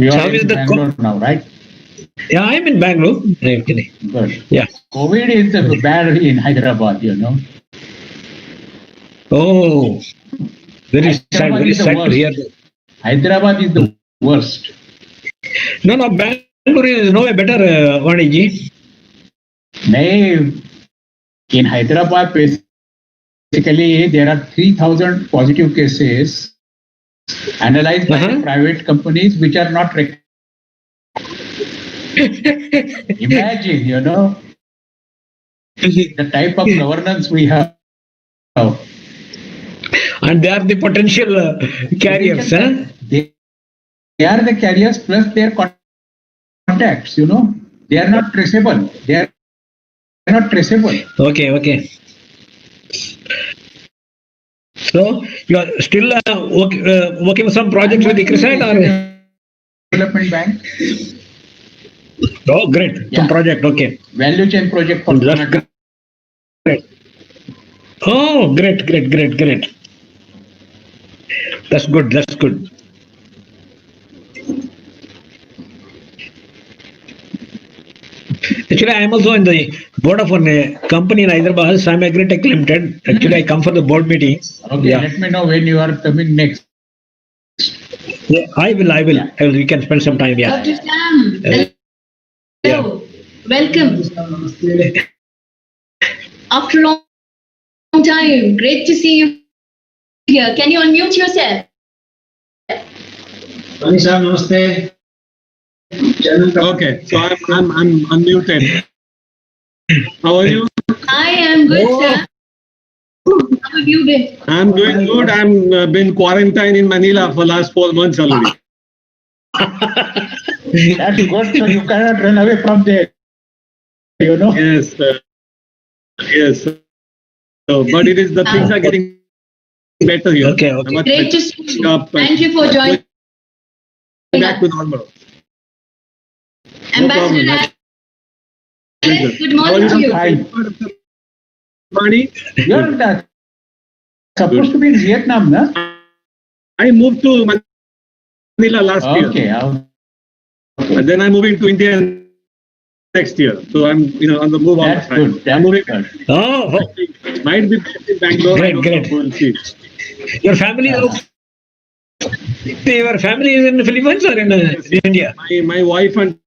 You are in Bangalore now, right? Yeah, I'm in Bangalore. Good. Yeah. COVID is bad in Hyderabad, you know. Oh, very sad to hear. Hyderabad is the worst. No, Bangalore is no way better, Vaniji. In Hyderabad, basically, there are 3,000 positive cases analyzed by the private companies which are not Imagine, you know, the type of governance we have. And they are the potential carriers, huh? They are the carriers plus their contacts, you know. They are not traceable. Okay. So, you are still working on some projects with ICRISAT or Development Bank? Oh, great. Yeah. Some project, okay. Value chain project for great. Oh, great. That's good. Actually, I am also in the board of a company in Hyderabad, Sam Agritech Limited. Actually, I come for the board meeting. Okay, let me know when you are coming next. Yeah, I will. Yeah. We can spend some time. Yeah. Dr. Sam, hello. Welcome. After a long time, great to see you here. Can you unmute yourself? Sam, namaste. Okay, so I'm unmuted. How are you? I am good, sir. How have you been? I'm doing good. I'm been quarantined in Manila for last 4 months already. That's good, so you cannot run away from there. You know? Yes. Yes. So, but it is the things are getting better here. Okay. Great to see you. Thank you for joining. Back to normal. Ambassador Alex, good morning to you. You're supposed to be in Vietnam, no? I moved to Manila last year. Okay. And then I'm moving to India next year. So I'm on the move on. That's good. I'm moving. Oh, might be in Bangalore. Great. We'll see. Your family is in the Philippines or in India? My wife and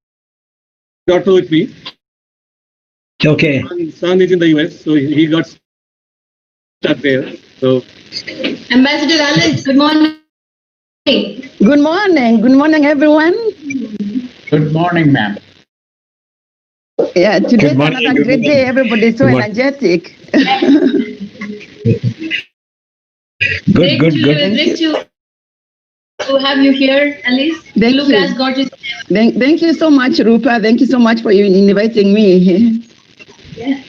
daughter with me. Okay. My son is in the US, so he got stuck there. So, Ambassador Alex, good morning. Good morning, everyone. Good morning, ma'am. Yeah, today's another great day. Everybody's so energetic. Good. Great to have you here, Alice. Thank you look as gorgeous. Thank you so much, Rupa. Thank you so much for inviting me. Yeah.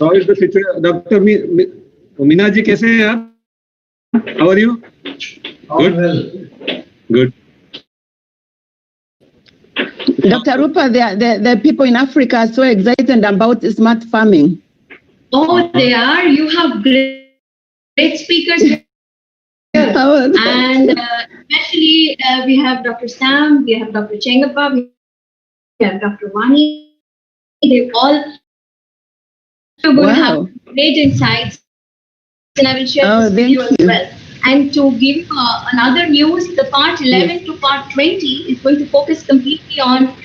how is the situation? Dr. Meena ji, kaise hai aap? How are you? Good. Dr. Rupa, the people in Africa are so excited about smart farming. Oh, they are. You have great speakers here. And especially we have Dr. Sam, we have Dr. Chengappa, we have Dr. Vani. They all are going to have great insights. And I will share this with you as well. And to give you another news, the part 11 to part 20 is going to focus completely on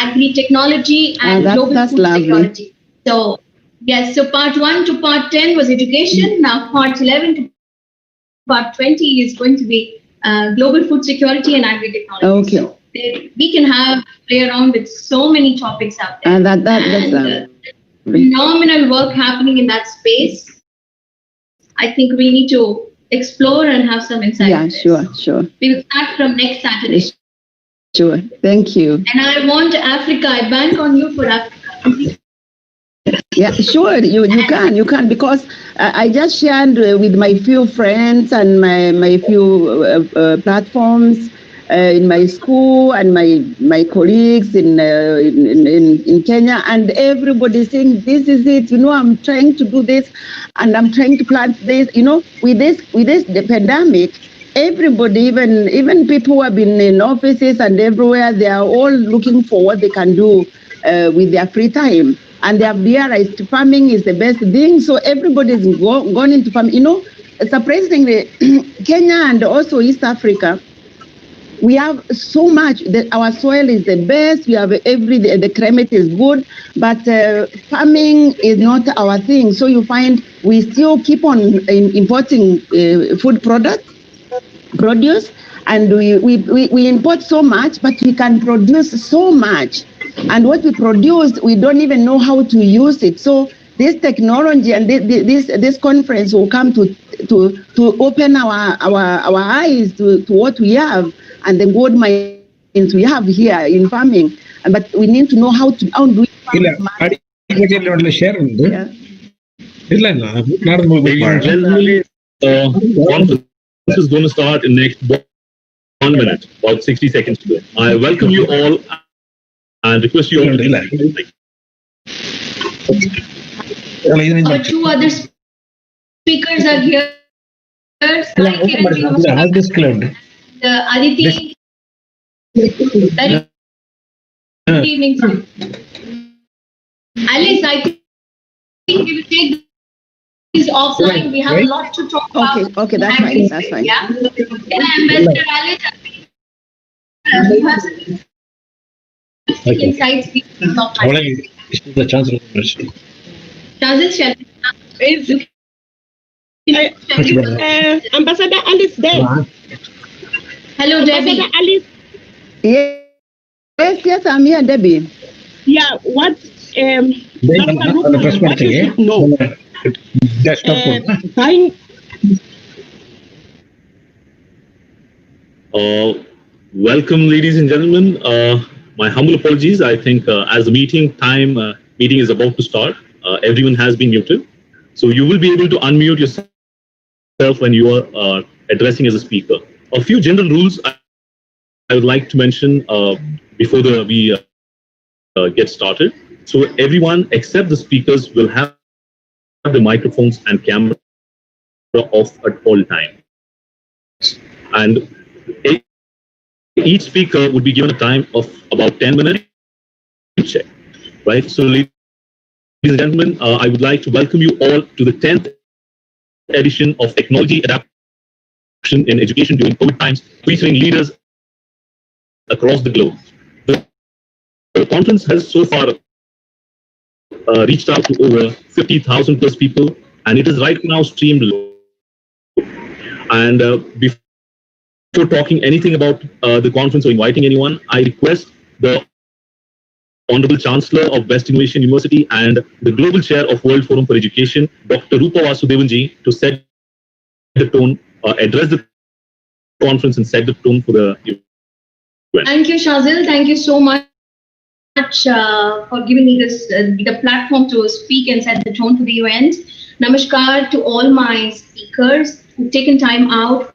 agri-technology and global food security. So, yes, so part 1 to part 10 was education. Now part 11 to part 20 is going to be global food security and agri-technology. Okay. So we can play around with so many topics out there. That's phenomenal work happening in that space. I think we need to explore and have some insights. Yeah, sure. We will start from next Saturday. Sure. Thank you. And I want Africa. I bank on you for Africa. Yeah, sure. You can because I just shared with my few friends and my few platforms in my school and my colleagues in Kenya, and everybody saying, this is it, I'm trying to do this and I'm trying to plant this, with this the pandemic. Everybody, even people who have been in offices and everywhere, they are all looking for what they can do with their free time. And they have realized farming is the best thing. So everybody's gone into farming. Surprisingly, Kenya and also East Africa, we have so much that our soil is the best. We have the climate is good, but farming is not our thing. So you find we still keep on importing food produce, and we import so much, but we can produce so much. And what we produce, we don't even know how to use it. So this technology and this conference will come to open our eyes to what we have and the gold mines we have here in farming. But we need to know how to do it. This is going to start in next 1 minute, about 60 seconds to go. I welcome you all and request you all to relax. Our two other speakers are here. Aditi. Good evening, sir. Alice, I think we will take this offline. We have a lot to talk about. Okay, that's fine. That's fine. Yeah. Ambassador Alice, you have some insights. The Chancellor of University. Shazil, Ambassador Alice there. Hello, Debbie. Ambassador Alice. Yes, I'm here, Debbie. Yeah, what? No. Fine. Welcome, ladies and gentlemen. My humble apologies. I think as the meeting is about to start, everyone has been muted. So you will be able to unmute yourself when you are addressing as a speaker. A few general rules I would like to mention before we get started. So everyone except the speakers will have the microphones and camera off at all times. And each speaker would be given a time of about 10 minutes. Check, right? So ladies and gentlemen, I would like to welcome you all to the 10th edition of Technology Adaption in Education during COVID times, featuring leaders across the globe. The conference has so far reached out to over 50,000 plus people, and it is right now streamed live. And before talking anything about the conference or inviting anyone, I request the Honorable Chancellor of Best Innovation University and the Global Chair of World Forum for Education, Dr. Rupa Vasudevan ji, to set the tone, address the conference and set the tone for the event. Thank you, Shazil. Thank you so much for giving me this the platform to speak and set the tone for the event. Namaskar to all my speakers who've taken time out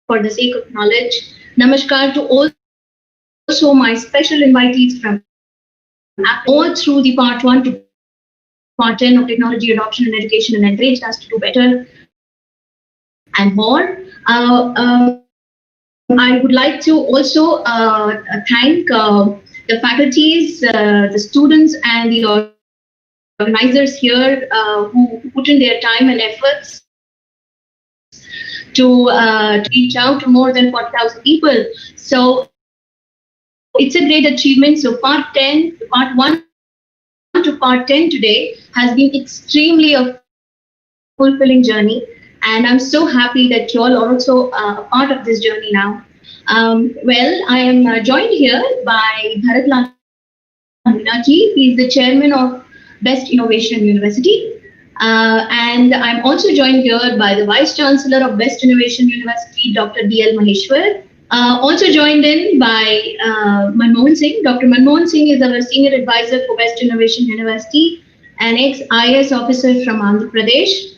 for the sake of knowledge. Namaskar to also my special invitees from all through the part 1 to part 10 of technology adoption and education, and encouraged us to do better and more. I would like to also thank the faculties, the students, and the organizers here who put in their time and efforts to reach out to more than 40,000 people. So it's a great achievement. So part 1 to part 10 today has been extremely a fulfilling journey. And I'm so happy that you all are also a part of this journey now. Well, I am joined here by Bharat Meena ji. He is the chairman of Best Innovation University. And I'm also joined here by the Vice Chancellor of Best Innovation University, Dr. D.L. Maheshwar. Also joined in by Manmohan Singh. Dr. Manmohan Singh is our Senior Advisor for Best Innovation University, an ex-IAS officer from Andhra Pradesh.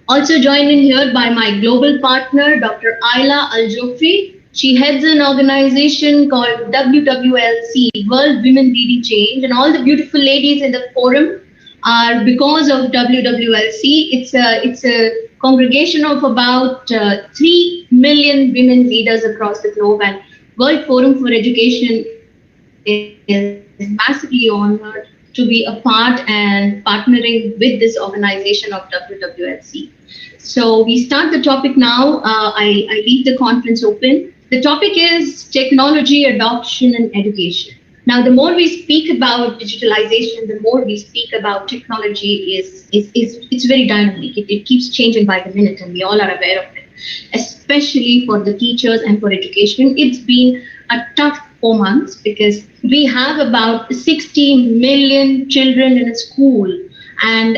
Also joined in here by my global partner, Dr. Ayla Al-Jofri, She heads an organization called WWLC, World Women Leading Change, and all the beautiful ladies in the forum are because of WWLC. It's a congregation of about 3 million women leaders across the globe, and World Forum for Education is massively honored to be a part and partnering with this organization of WWLC. So we start the topic now. I leave the conference open. The topic is technology adoption and education. Now, the more we speak about digitalization, the more we speak about technology it's very dynamic. It keeps changing by the minute, and we all are aware of it. Especially for the teachers and for education, it's been a tough 4 months because we have about 60 million children in a school and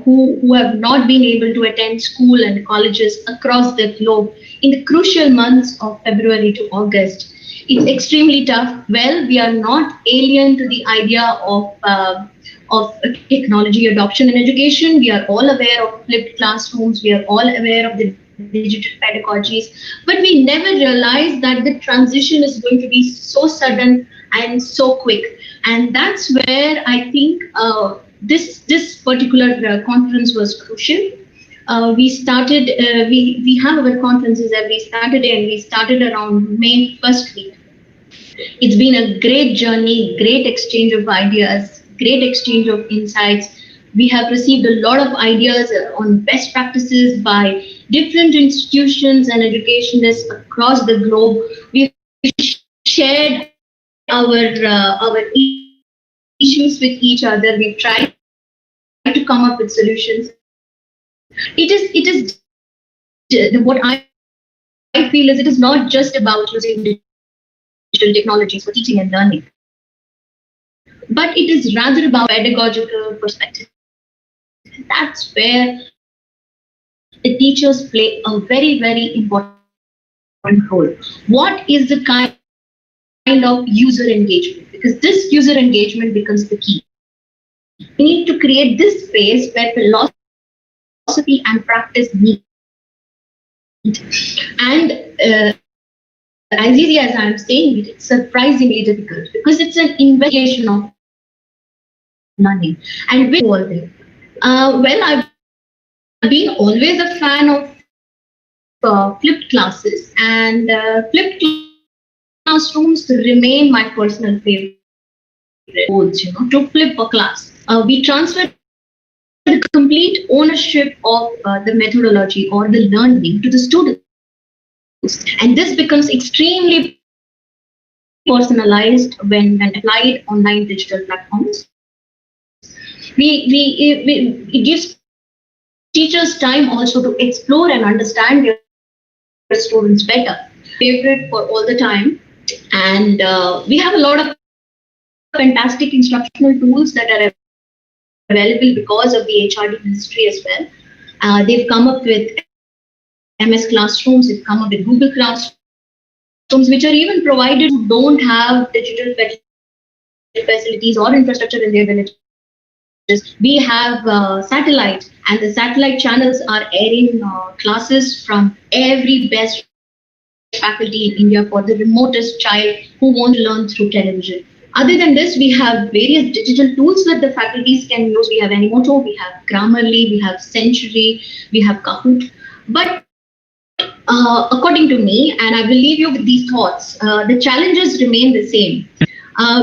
who have not been able to attend school and colleges across the globe in the crucial months of February to August. It's extremely tough. Well, we are not alien to the idea of technology adoption in education. We are all aware of flipped classrooms. We are all aware of the digital pedagogies, but we never realized that the transition is going to be so sudden and so quick. And that's where I think this particular conference was crucial. We started, we have our conferences every Saturday, and we started around May 1st week. It's been a great journey, great exchange of ideas, great exchange of insights. We have received a lot of ideas on best practices by different institutions and educationists across the globe. We've shared our issues with each other. We've tried to come up with solutions. It is what I feel is it is not just about using digital technologies for teaching and learning, but it is rather about pedagogical perspective. That's where the teachers play a very, very important role. What is the kind of user engagement? Because this user engagement becomes the key. We need to create this space where philosophy and practice meet. And as easy as I'm saying it, it's surprisingly difficult because it's an investigation of learning and with evolving. Well, I've been always a fan of flipped classes, and flipped classrooms remain my personal favorite goals, to flip a class. We transfer the complete ownership of the methodology or the learning to the students. And this becomes extremely personalized when applied online digital platforms. It gives teachers time also to explore and understand their students better. Favorite for all the time. And we have a lot of fantastic instructional tools that are available because of the HRD ministry as well. They've come up with MS Classrooms, they've come up with Google Classrooms, which are even provided who don't have digital facilities or infrastructure in their villages. We have satellite, and the satellite channels are airing classes from every best faculty in India for the remotest child who won't learn through television. Other than this, we have various digital tools that the faculties can use. We have Animoto, we have Grammarly, we have Century, we have Kahoot. But according to me, and I will leave you with these thoughts, the challenges remain the same.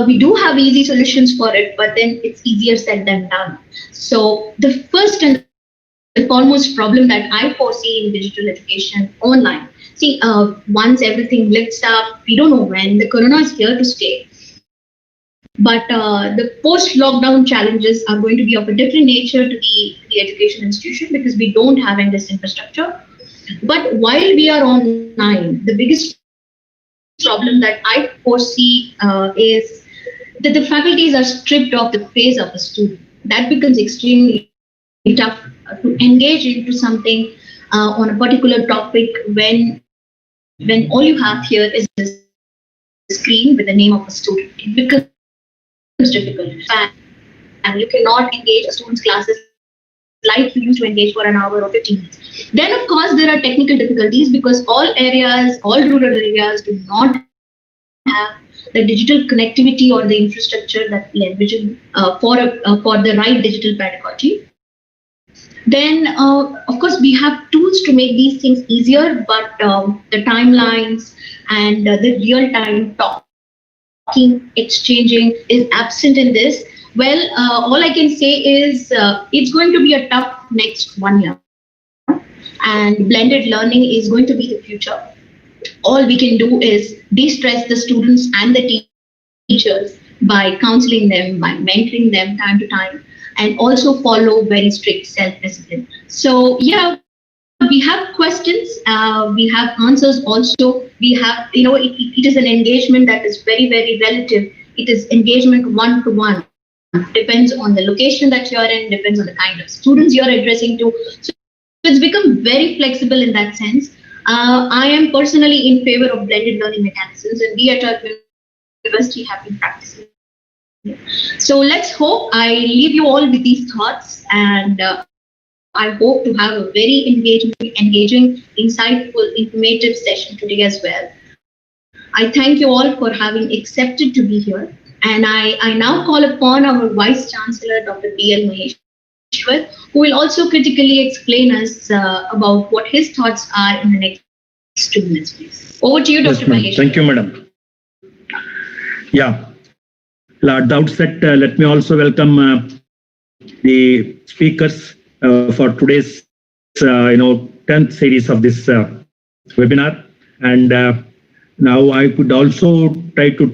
We do have easy solutions for it, but then it's easier said than done. So the first and the foremost problem that I foresee in digital education online, once everything lifts up, we don't know when, the corona is here to stay. But the post-lockdown challenges are going to be of a different nature to the education institution because we don't have this infrastructure. But while we are online, the biggest problem that I foresee is that the faculties are stripped of the face of the student. That becomes extremely tough to engage into something on a particular topic when all you have here is the screen with the name of a student. It becomes difficult, and you cannot engage a student's classes like for you to engage for an hour or 15 minutes. Then, of course, there are technical difficulties because all rural areas do not have the digital connectivity or the infrastructure that we envision for the right digital pedagogy. Then, of course, we have tools to make these things easier, but the timelines and the real-time talking, exchanging is absent in this. Well, all I can say is it's going to be a tough next 1 year. And blended learning is going to be the future. All we can do is de-stress the students and the teachers by counseling them, by mentoring them time to time, and also follow very strict self-discipline. So, yeah, we have questions, we have answers also. We have, it is an engagement that is very, very relative. It is engagement one-to-one. Depends on the location that you're in, depends on the kind of students you're addressing to. So it's become very flexible in that sense. I am personally in favor of blended learning mechanisms, and we at our university have been practicing. So let's hope. I leave you all with these thoughts, and I hope to have a very engaging, insightful, informative session today as well. I thank you all for having accepted to be here. And I now call upon our Vice Chancellor, Dr. B.L. Maheshwar, who will also critically explain us about what his thoughts are in the next 2 minutes, please. Over to you, Dr. Maheshwar. Thank you, madam. Yeah. At the outset, let me also welcome the speakers for today's, 10th series of this webinar. And now I could also try to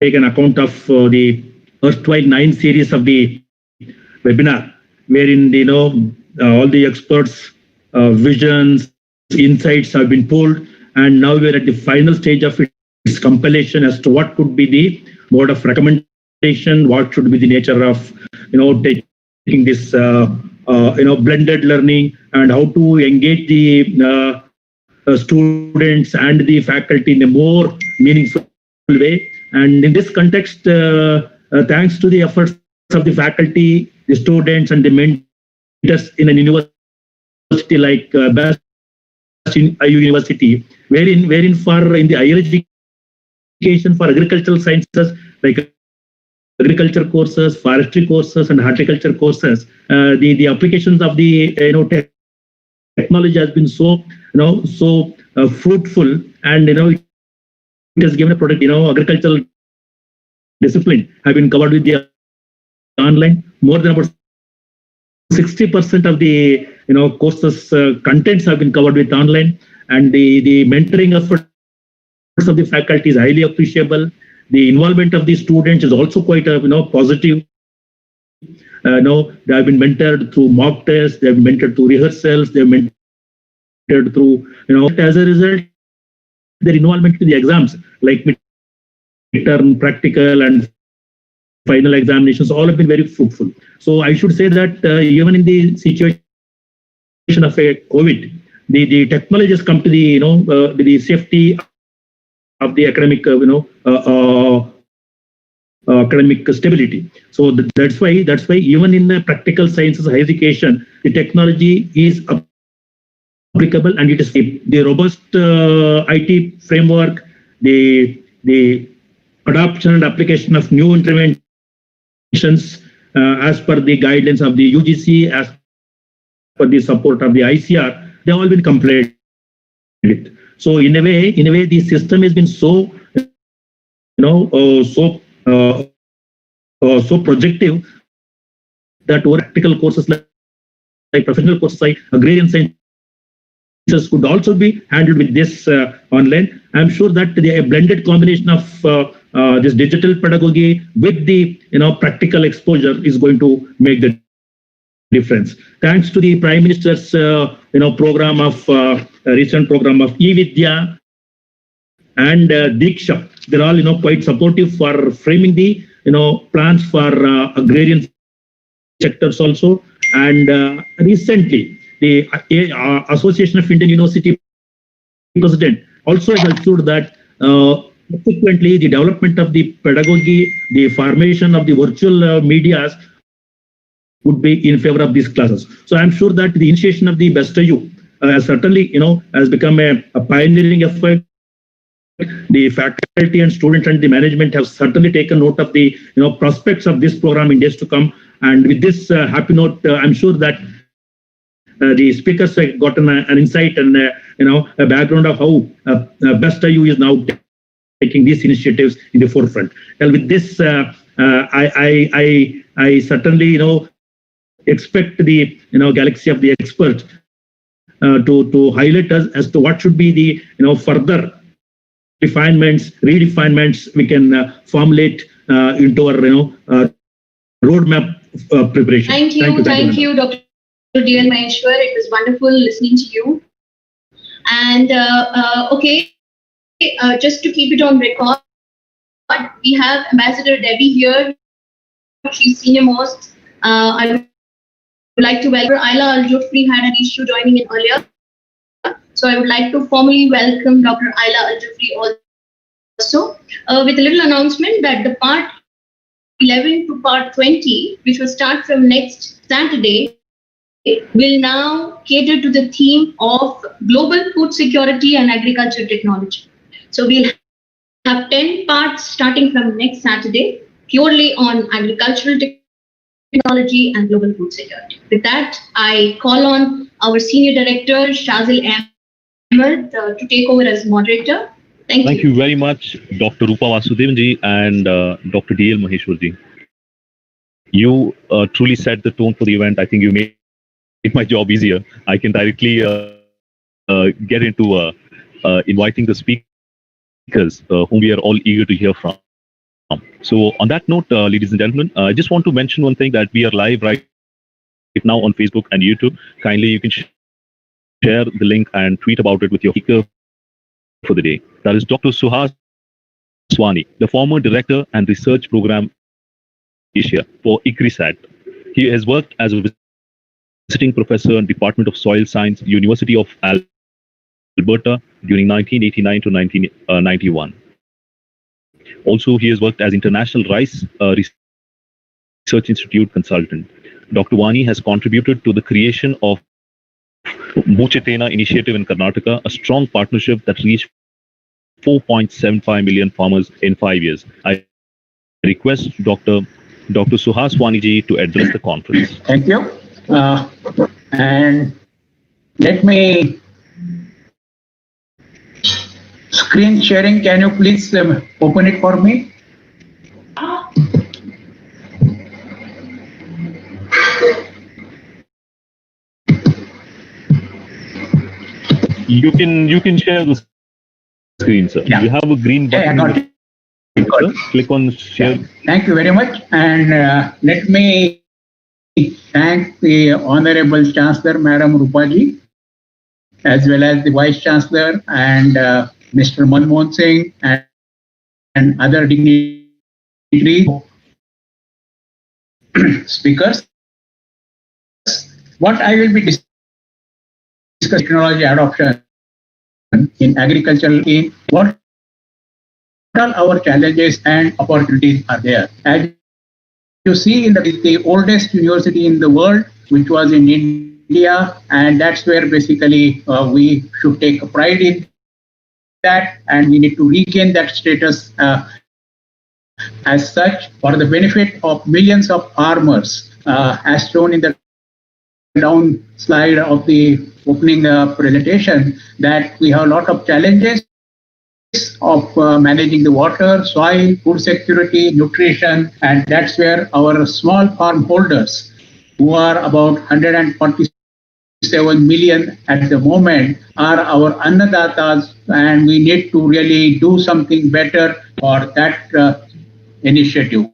take an account of the erstwhile 9 series of the webinar, wherein all the experts' visions, insights have been pulled, and now we're at the final stage of its compilation as to what could be the mode of recommendation, what should be the nature of taking this blended learning, and how to engage the students and the faculty in a more meaningful way. And in this context, thanks to the efforts of the faculty, the students, and the mentors in an university like BESTIU University, wherein in the higher education for agricultural sciences like agriculture courses, forestry courses, and horticulture courses, the applications of the technology has been so fruitful, and it has given a product. Agricultural discipline have been covered with the online. More than about 60% of the courses contents have been covered with online, and the mentoring efforts of the faculty is highly appreciable. The involvement of the students is also quite positive. They have been mentored through mock tests, they have been mentored through rehearsals, they have been mentored through as a result, their involvement in the exams like midterm, practical, and final examinations all have been very fruitful. So I should say that even in the situation of a COVID, the technology has come to the safety of the academic academic stability. So that's why even in the practical sciences higher education, the technology is applicable, and it is the robust IT framework, the adoption and application of new interventions as per the guidelines of the UGC, as per the support of the ICR, they have all been complied with. So in a way, the system has been so projective that over practical courses like professional courses like agrarian sciences could also be handled with this online. I'm sure that the blended combination of this digital pedagogy with the practical exposure is going to make the difference. Thanks to the Prime Minister's program of recent program of e-Vidya and Diksha, they're all quite supportive for framing the plans for agrarian sectors also. And recently, the Association of Indian University President also has assured that subsequently the development of the pedagogy, the formation of the virtual medias would be in favor of these classes. So I'm sure that the initiation of the BESTIU has certainly, has become a pioneering effort. The faculty and students and the management have certainly taken note of the prospects of this program in days to come. And with this happy note, I'm sure that the speakers have gotten an insight and a background of how BESTIU is now taking these initiatives in the forefront. And with this, I certainly expect the galaxy of the experts to highlight us as to what should be the further redefinements we can formulate into our roadmap preparation. Thank you, Dr. D.L. Maheshwar. It was wonderful listening to you. And just to keep it on record, we have Ambassador Debbie here. She's senior most. I would like to welcome Ayla Al-Jufri, had an issue joining in earlier. So I would like to formally welcome Dr. Ayla Al-Jufri also with a little announcement that the part 11 to part 20, which will start from next Saturday, will now cater to the theme of global food security and agriculture technology. So we'll have 10 parts starting from next Saturday, purely on agricultural technology and global food security. With that, I call on our Senior Director, Shazil Ahmed, to take over as moderator. Thank you very much, Dr. Rupa Vasudevan ji and Dr. D.L. Maheshwar ji. You truly set the tone for the event. I think you made my job easier. I can directly get into inviting the speakers whom we are all eager to hear from. So on that note, ladies and gentlemen, I just want to mention one thing, that we are live right now on Facebook and YouTube. Kindly, you can share the link and tweet about it with your speaker for the day. That is Dr. Suhas Swani, the former Director and Research Program Asia for ICRISAT. He has worked as a visiting professor in Department of Soil Science, University of Alberta during 1989 to 1991. Also, he has worked as International Rice Research Institute consultant. Dr. Wani has contributed to the creation of Muchetena initiative in Karnataka, a strong partnership that reached 4.75 million farmers in 5 years. I request Dr. Suhas Waniji to address the conference. Thank you. And let me screen sharing. Can you please open it for me? You can share the screen, sir. Yeah. You have a green button. Yeah, I got it. Click on share. Thank you very much. And let me thank the Honorable Chancellor, Madam Rupa ji, as well as the Vice Chancellor and Mr. Manmohan Singh and other dignitaries, speakers. What I will be discussing technology adoption in agriculture, in what all our challenges and opportunities are there. As you see, in the oldest university in the world, which was in India, and that's where basically we should take pride in that, and we need to regain that status as such for the benefit of millions of farmers, as shown in the down slide of the opening presentation, that we have a lot of challenges of managing the water, soil, food security, nutrition, and that's where our small farm holders, who are about 147 million at the moment, are our annadatas, and we need to really do something better for that initiative.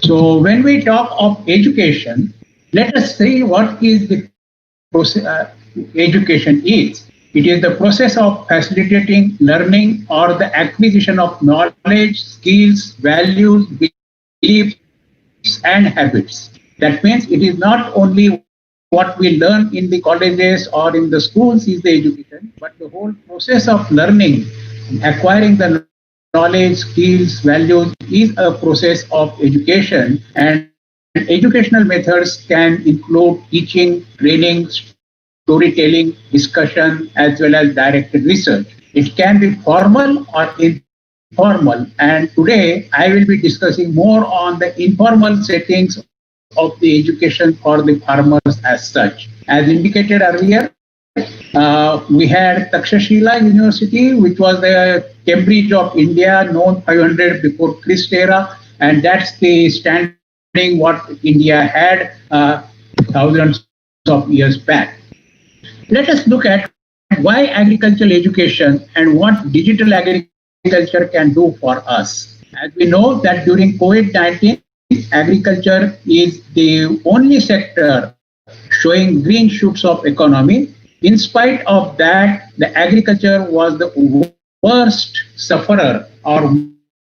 So when we talk of education, let us see what is the process education is. It is the process of facilitating learning or the acquisition of knowledge, skills, values, beliefs, and habits. That means it is not only what we learn in the colleges or in the schools is the education, but the whole process of learning, acquiring the knowledge, skills, values is a process of education, and educational methods can include teaching, training, storytelling, discussion, as well as directed research. It can be formal or informal. And today I will be discussing more on the informal settings of the education for the farmers as such. As indicated earlier, we had Takshashila University, which was the Cambridge of India, known 500 before Christ era, and that's the standing what India had thousands of years back. Let us look at why agricultural education and what digital agriculture can do for us. As we know that during COVID-19, agriculture is the only sector showing green shoots of economy. In spite of that, the agriculture was the worst sufferer or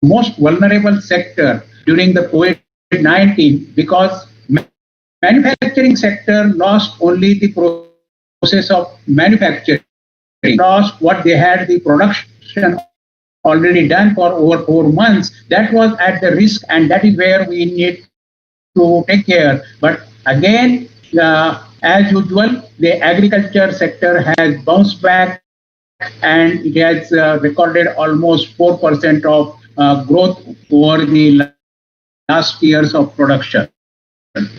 most vulnerable sector during the COVID-19 because manufacturing sector lost only the process of manufacturing, lost what they had the production already done for over 4 months. That was at the risk, and that is where we need to take care. But again, as usual, the agriculture sector has bounced back and it has recorded almost 4% of growth over the last years of production.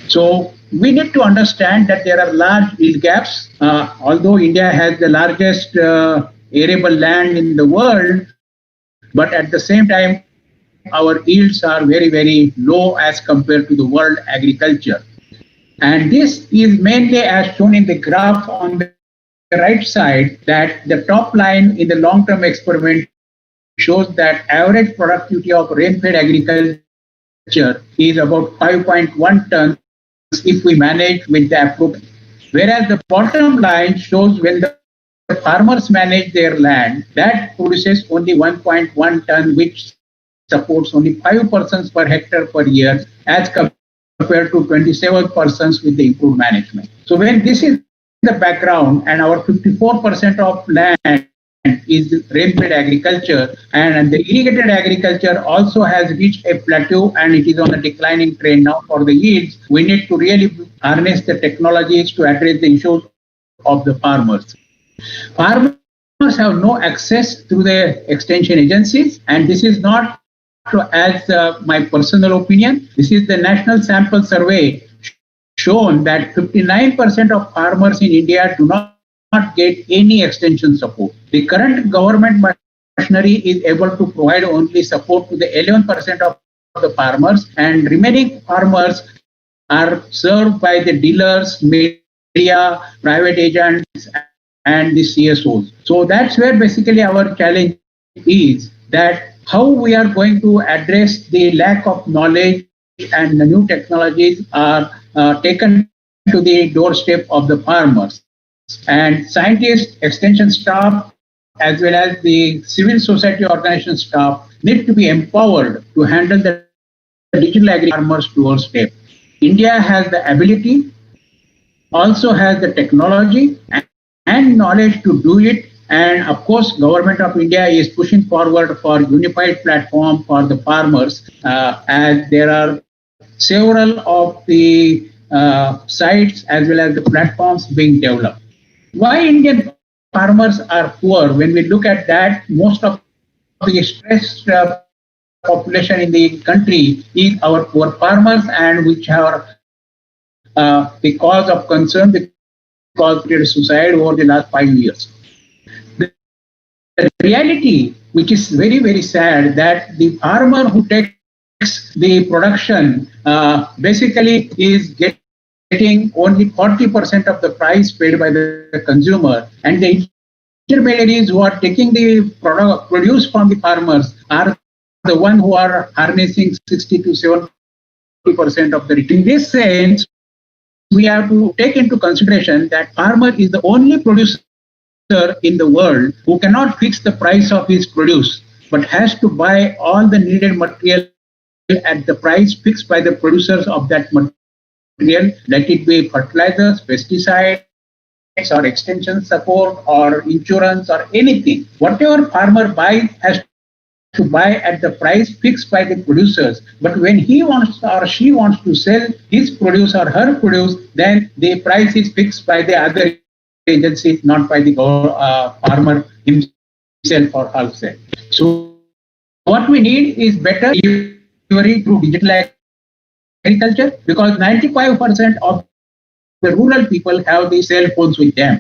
So we need to understand that there are large yield gaps. Although India has the largest arable land in the world, but at the same time, our yields are very, very low as compared to the world agriculture. And this is mainly as shown in the graph on the right side, that the top line in the long-term experiment shows that average productivity of rain-fed agriculture is about 5.1 tons if we manage with the appropriate. Whereas the bottom line shows when the farmers manage their land, that produces only 1.1 ton, which supports only 5 persons per hectare per year as compared to 27 persons with the improved management. So when this is the background and our 54% of land is rain-fed agriculture and the irrigated agriculture also has reached a plateau and it is on a declining trend now for the yields, we need to really harness the technologies to address the issues of the farmers. Farmers have no access to the extension agencies, and this is not as my personal opinion. This is the National Sample Survey shown that 59% of farmers in India do not get any extension support. The current government machinery is able to provide only support to the 11% of the farmers, and remaining farmers are served by the dealers, media, private agents, and the CSOs. So that's where basically our challenge is, that how we are going to address the lack of knowledge and the new technologies are taken to the doorstep of the farmers. And scientists, extension staff, as well as the civil society organization staff need to be empowered to handle the digital farmers doorstep. India has the ability, also has the technology and knowledge to do it. And of course, Government of India is pushing forward for unified platform for the farmers, as there are several of the sites as well as the platforms being developed. Why Indian farmers are poor? When we look at that, most of the stressed population in the country is our poor farmers, and which are the cause of concern because of suicide over the last 5 years. The reality, which is very, very sad, that the farmer who takes the production basically is getting only 40% of the price paid by the consumer, and the intermediaries who are taking the produce from the farmers are the one who are harnessing 60 to 70% of the return. In this sense, we have to take into consideration that farmer is the only producer in the world who cannot fix the price of his produce, but has to buy all the needed material at the price fixed by the producers of that material, let it be fertilizers, pesticides, or extension support, or insurance, or anything. Whatever farmer buys has to buy at the price fixed by the producers. But when he wants or she wants to sell his produce or her produce, then the price is fixed by the other agency, not by the farmer himself or herself. So what we need is better delivery through digital agriculture, because 95% of the rural people have the cell phones with them.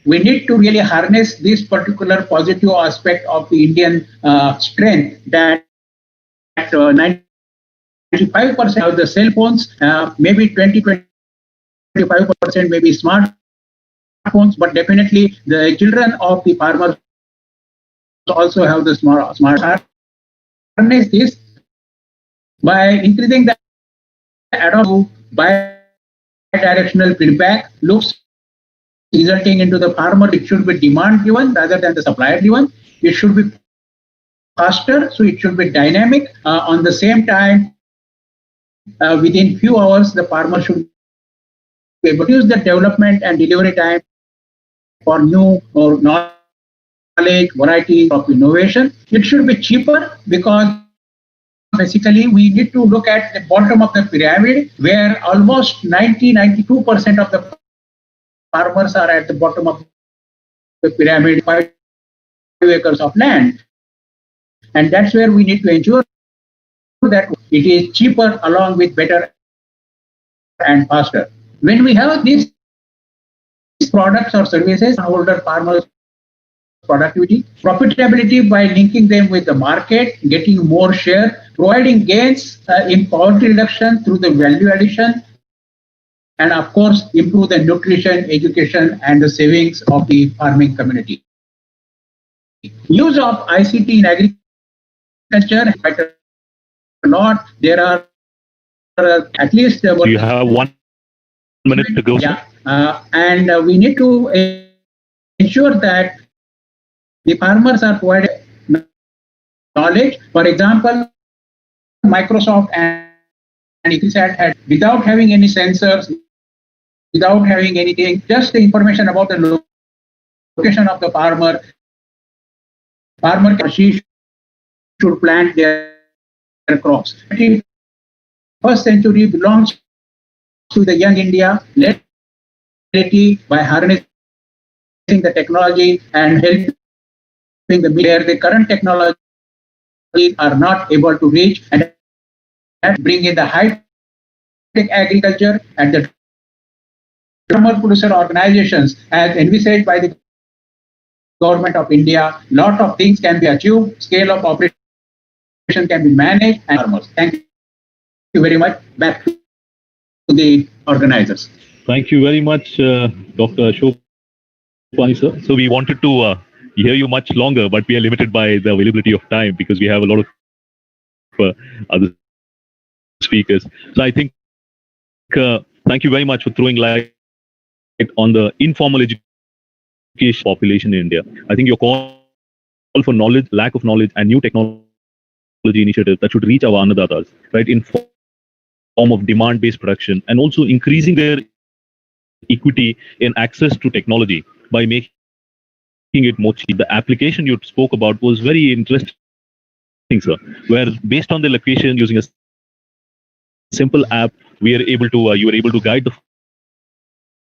We need to really harness this particular positive aspect of the Indian strength, that 95% of the cell phones, maybe 25% maybe smartphones, but definitely the children of the farmers also have the smart. Harness this by increasing the adoption bi-directional feedback loops, resulting into the farmer. It should be demand driven rather than the supply driven. It should be faster, so it should be dynamic. On the same time, within few hours, the farmer should be able to use the development and delivery time for new or knowledge, variety of innovation. It should be cheaper, because basically we need to look at the bottom of the pyramid, where almost 92% of the farmers are at the bottom of the pyramid, 5 acres of land. And that's where we need to ensure that it is cheaper along with better and faster. When we have these products or services, older farmers' productivity, profitability by linking them with the market, getting more share, providing gains in poverty reduction through the value addition, and of course, improve the nutrition, education, and the savings of the farming community. Use of ICT in agriculture, quite a lot. There are at least... you have 1 minute to go. Yeah, and we need to ensure that the farmers are provided knowledge. For example, Microsoft and EmFace had, without having any sensors, without having anything, just the information about the location of the farmer. Farmer she should plant their crops. 21st century belongs to the young India, led by harnessing the technology and helping where the current technology are not able to reach, and bring in the high-tech agriculture and the farmer producer organizations as envisaged by the government of India. Lot of things can be achieved, scale of operation can be managed, and farmers. Thank you very much. Back to the organizers. Thank you very much, Dr. Ashok, sir. So we wanted to hear you much longer, but we are limited by the availability of time because we have a lot of other speakers. So I think thank you very much for throwing light on the informal education population in India. I think your call for knowledge, lack of knowledge, and new technology initiatives that should reach our annadatas, right, in form of demand-based production, and also increasing their equity in access to technology by making it more cheap. The application you spoke about was very interesting, sir, where based on the location, using a simple app, we are able to you are able to guide the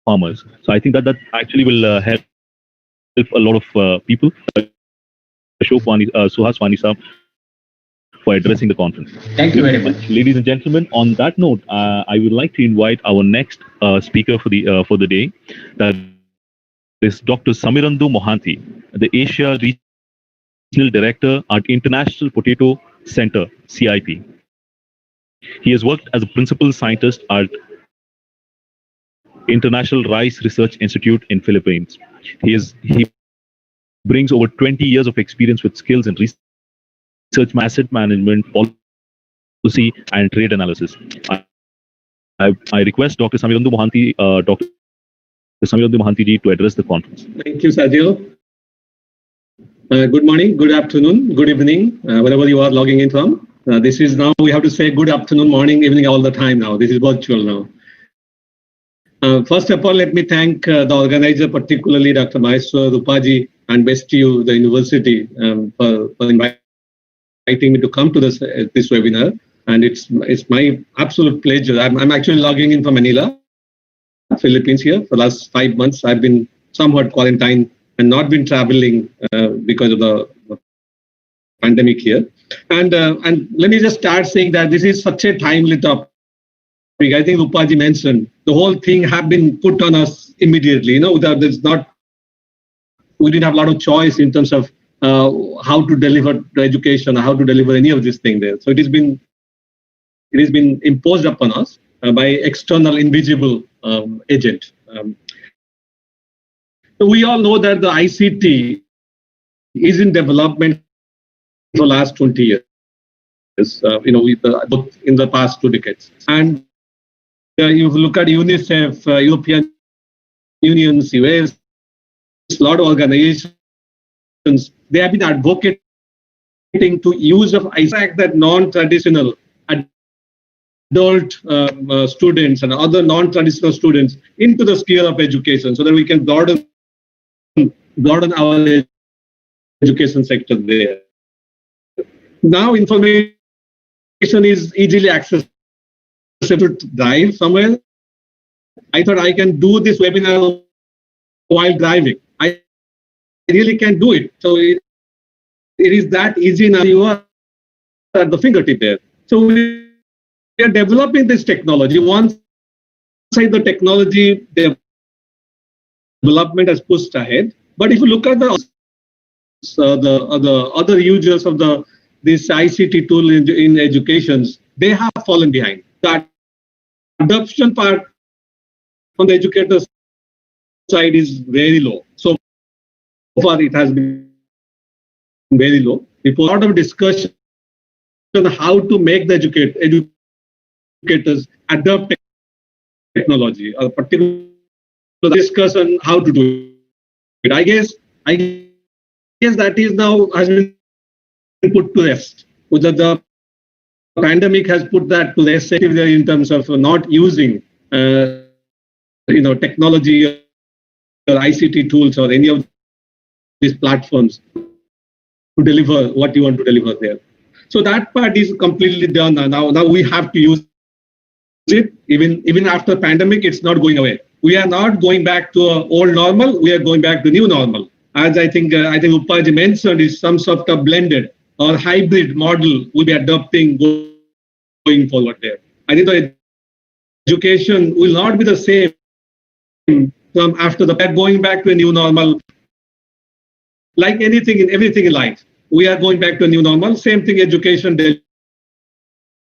farmers. So I think that actually will help a lot of people. Suhaswani sir, for addressing the conference. Thank you very much, ladies and gentlemen. On that note, I would like to invite our next speaker for the day. That is Dr. Samirandu Mohanty, the Asia Regional Director at International Potato Center (CIP). He has worked as a principal scientist at International Rice Research Institute in Philippines. He brings over 20 years of experience with skills in research, asset management, policy, and trade analysis. I request Dr. Samirandu Mohanty, Dr. Samirandu Mohanty ji, to address the conference. Thank you, Shazil. Good morning, good afternoon, good evening, wherever you are logging in from. This is now, we have to say good afternoon, morning, evening all the time now. This is virtual now. First of all, let me thank the organizer, particularly Dr. Maheshwar, Rupa ji, and BESTIU, the university, for inviting inviting me to come to this webinar, and it's my absolute pleasure. I'm actually logging in from Manila, Philippines here. For the last 5 months, I've been somewhat quarantined and not been traveling because of the pandemic here. And let me just start saying that this is such a timely topic. I think Rupaji mentioned the whole thing have been put on us immediately. You know, we didn't have a lot of choice in terms of how to deliver the education, how to deliver any of this thing there. So it has been imposed upon us by external invisible agent. So we all know that the ICT is in development for the last 20 years. Both in the past 2 decades. And you look at UNICEF, European Union, US, a lot of organizations, they have been advocating to use of ICT that non-traditional adult students and other non-traditional students into the sphere of education, so that we can broaden our education sector there. Now information is easily accessible to drive somewhere. I thought I can do this webinar while driving. I really can do it. So it is that easy now. You are at the fingertip there. So we are developing this technology. One side, the technology development has pushed ahead. But if you look at the other users of this ICT tool in educations, they have fallen behind. The adoption part on the educator side is very low. So far it has been very low. Before a lot of discussion on how to make the educators adopt technology, or particular discussion how to do it. I guess that is now has been put to rest. The pandemic has put that to rest in terms of not using technology or ICT tools or any of these platforms to deliver what you want to deliver there. So that part is completely done now. Now we have to use it. Even after pandemic, it's not going away. We are not going back to an old normal. We are going back to new normal. As I think Rupaji mentioned, is some sort of blended or hybrid model we'll be adopting going forward there. I think the education will not be the same from after going back to a new normal. Like everything in life, we are going back to a new normal. Same thing, education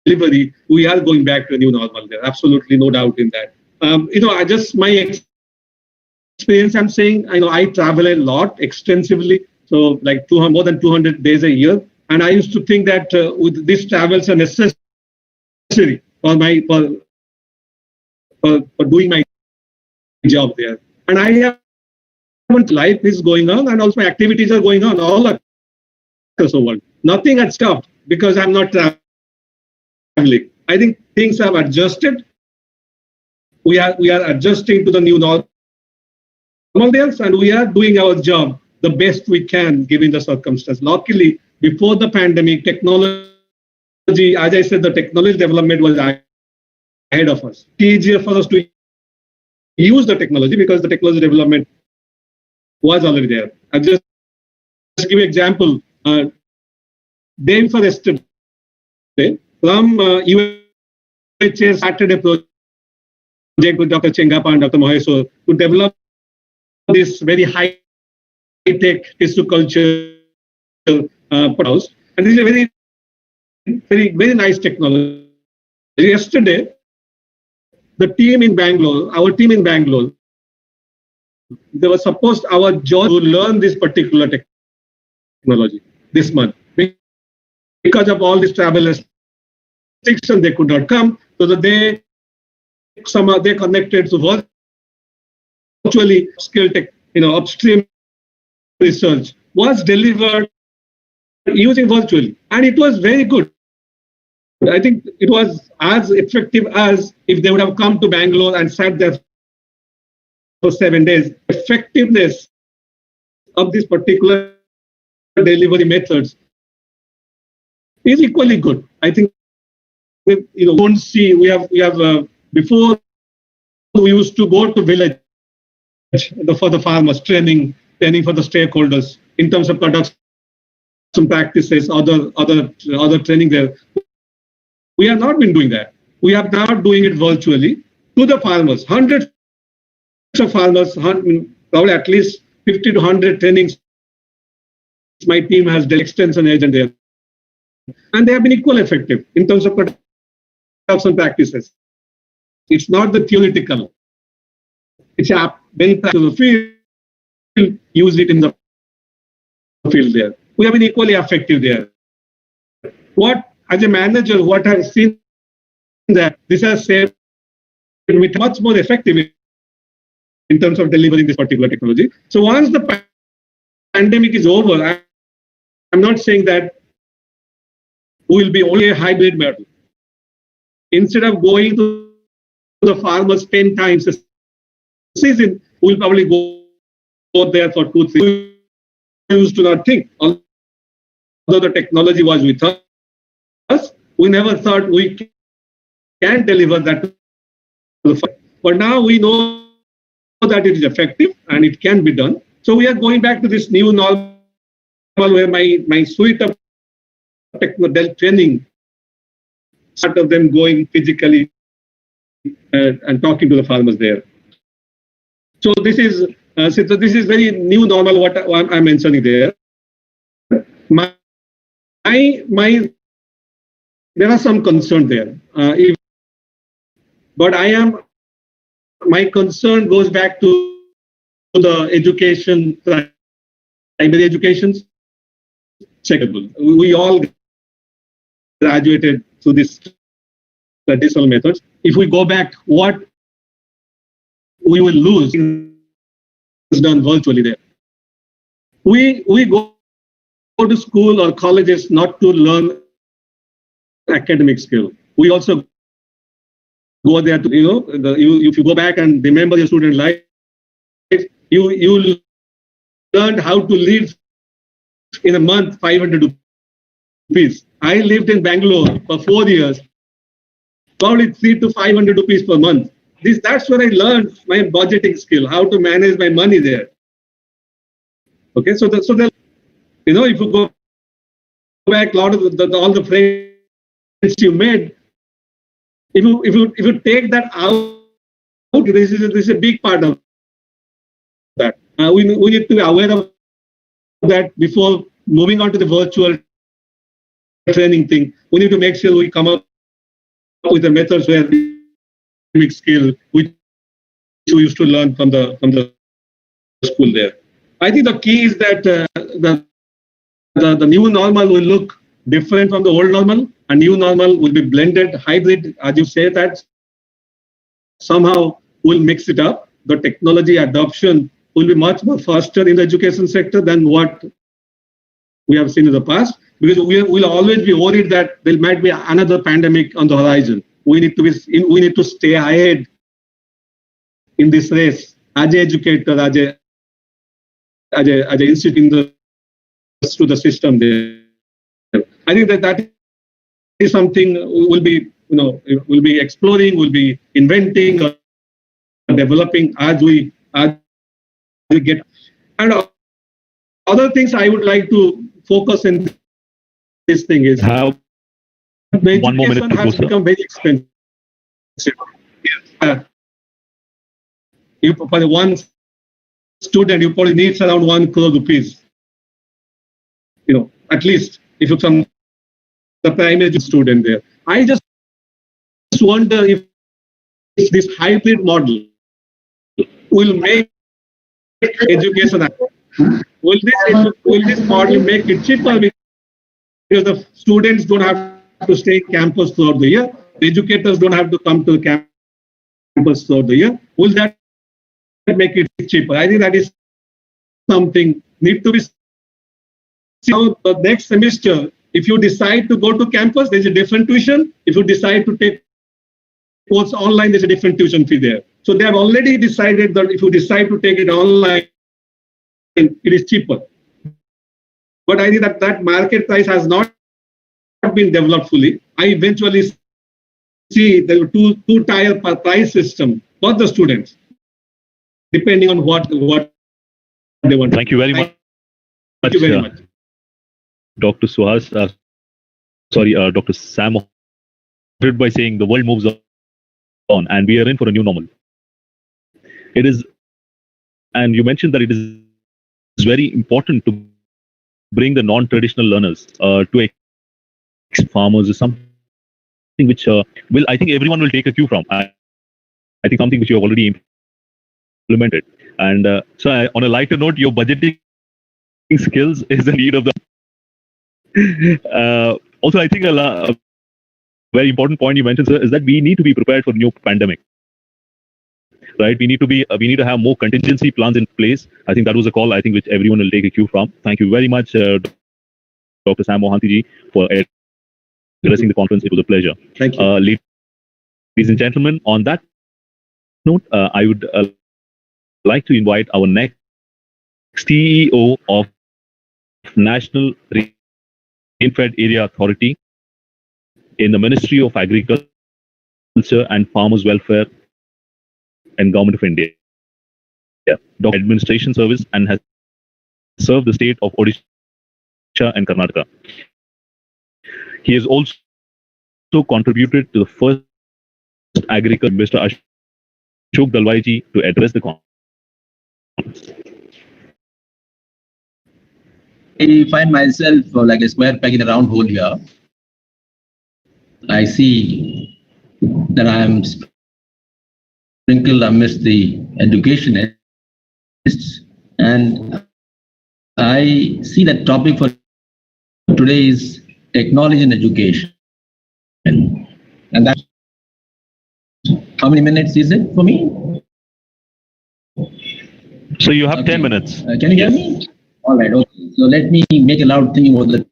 delivery, we are going back to a new normal there. Absolutely no doubt in that. My experience, I'm saying, I travel a lot extensively. So like more than 200 days a year. And I used to think that with these travels are necessary for doing my job there. And I have life is going on, and also my activities are going on all across the world. Nothing had stopped because I'm not traveling. I think things have adjusted. We are adjusting to the new normal there, and we are doing our job the best we can given the circumstances. Luckily, before the pandemic, technology, as I said, the technology development was ahead of us. It's easier for us to use the technology because the technology development was already there. I'll just give you an example. Day before yesterday, from UHA started a project with Dr. Chengappa and Dr. Maheshwar to develop this very high-tech tissue culture house. And this is a very, very, very nice technology. Yesterday, our team in Bangalore, they were supposed our job to learn this particular technology this month. Because of all this travel restrictions, they could not come. So that they connected to virtually skill tech, upstream research was delivered using virtually, and it was very good. I think it was as effective as if they would have come to Bangalore and sat there for 7 days. Effectiveness of this particular delivery methods is equally good. I think don't see we have before we used to go to village for the farmers, training for the stakeholders in terms of production practices, other training there. We have not been doing that. We are now doing it virtually to the farmers. Hundreds of farmers, probably at least 50 to 100 trainings. My team has done extension agent there, and they have been equally effective in terms of production practices. It's not the theoretical. It's a very practical field. Use it in the field there. We have been equally effective there. What, as a manager, what I've seen that this has saved me much more effective in terms of delivering this particular technology. So once the pandemic is over, I'm not saying that we will be only a hybrid model. Instead of going to the farmers 10 times a season, we'll probably go there for 2-3 years. We used to not think. Although the technology was with us, we never thought we can deliver that to the farm. But now we know that it is effective and it can be done. So we are going back to this new normal where my suite of technical training, part of them going physically and talking to the farmers there. So this is very new normal what I'm mentioning there. There are some concerns there, but my concern goes back to the education, primary education. Checkable. We all graduated through this traditional methods. If we go back, what we will lose is done virtually there. We go to school or colleges not to learn academic skill. We also go there to, if you go back and remember your student life, you learned how to live in a month 500 rupees. I lived in Bangalore for 4 years, probably 300 to 500 rupees per month. That's where I learned my budgeting skill, how to manage my money there. Okay, so if you go back, a lot of all the friends you made, if you take that out, this is a big part of that. We need to be aware of that before moving on to the virtual training thing. We need to make sure we come up with the methods where academic skill which we used to learn from the school there. I think the key is that the new normal will look different from the old normal. A new normal will be blended, hybrid, as you say, that somehow we'll mix it up. The technology adoption will be much more faster in the education sector than what we have seen in the past, because we will always be worried that there might be another pandemic on the horizon. We need to stay ahead in this race as an educator, as an institute to the system there. I think that is something we'll be exploring, we'll be inventing, developing as we get. And other things I would like to focus in this thing is How? the 1 more minute education to go, has sir. become very expensive. For one student, you probably needs around 1 crore rupees. At least if you're from the primary student there. I just wonder if this hybrid model will make education. Will this model make it cheaper because the students don't have to stay in campus throughout the year? The educators don't have to come to the campus throughout the year. Will that make it cheaper? I think that is something need to be. So the next semester, if you decide to go to campus, there's a different tuition. If you decide to take course online, there's a different tuition fee there. So they have already decided that if you decide to take it online, it is cheaper. But I think that market price has not been developed fully. I eventually see the two-tier price system for the students, depending on what they want. Thank you very much. Thank you very much. Dr. Suhas, Dr. Sam, by saying the world moves on and we are in for a new normal. It is, and you mentioned that it is very important to bring the non-traditional learners to farmers is something which I think everyone will take a cue from. I think something which you have already implemented. And on a lighter note, your budgeting skills is the need of the. Also, I think a very important point you mentioned, sir, is that we need to be prepared for new pandemic. Right, we need to have more contingency plans in place. I think that was a call I think which everyone will take a cue from. Thank you very much, Dr. Sam Mohanty for addressing the conference. It was a pleasure. Thank you. Ladies and gentlemen, on that note, I would like to invite our next CEO of National Rainfed Area Authority in the Ministry of Agriculture and Farmers Welfare and Government of India. Dr. Administration Service and has served the state of Odisha and Karnataka. He has also contributed to the first agriculture Mr. Ashok Dalwai to address the conference. I find myself like a square peg in a round hole here. I see that I am sprinkled amidst the educationists, and I see that topic for today is technology and education. And that's how many minutes is it for me? So you have 10 minutes. Can you hear me? All right. Okay. So let me make a loud thing over the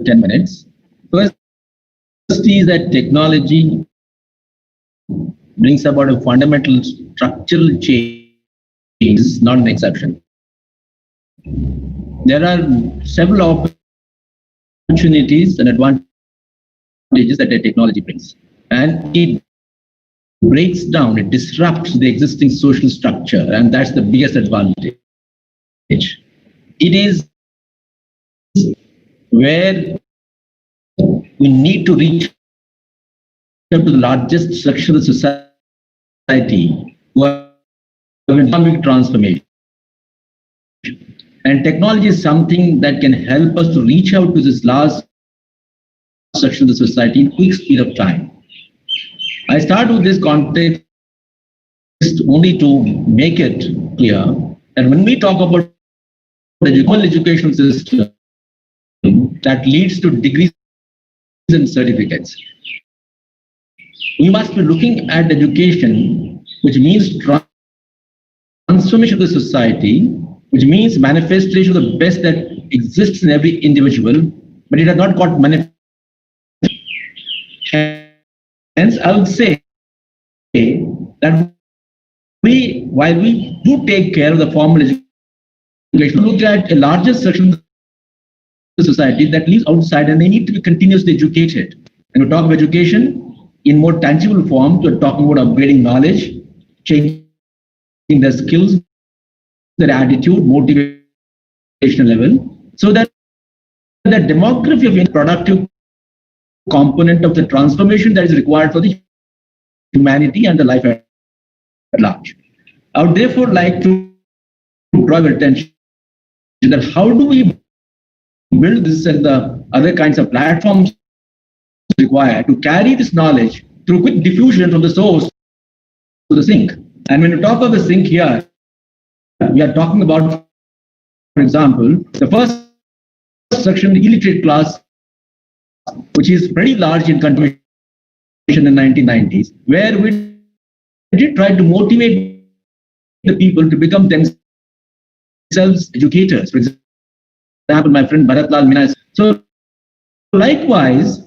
10 minutes. First is that technology brings about a fundamental structural change, is not an exception. There are several opportunities and advantages that the technology brings. And it breaks down, it disrupts the existing social structure, and that's the biggest advantage. It is where we need to reach up to the largest section of society who are in economic transformation. And technology is something that can help us to reach out to this large section of the society in quick speed of time. I start with this context only to make it clear that when we talk about the whole educational system that leads to degrees and certificates, we must be looking at education, which means transformation of the society, which means manifestation of the best that exists in every individual, but it has not got manifested. Hence, I would say that while we do take care of the formal education, look at a larger section of the society that lives outside, and they need to be continuously educated. And we talk of education in more tangible form, we're talking about upgrading knowledge, changing their skills, their attitude, motivational level, so that the demography of a productive component of the transformation that is required for the humanity and the life at large. I would therefore like to draw your attention that how do we build this and the other kinds of platforms required to carry this knowledge through quick diffusion from the source to the sink. And when we talk of the sink here, we are talking about, for example, the first section, the illiterate class, which is pretty large in contribution in the 1990s, where we did try to motivate the people to become themselves educators. For example, my friend Bharat Meena. So likewise,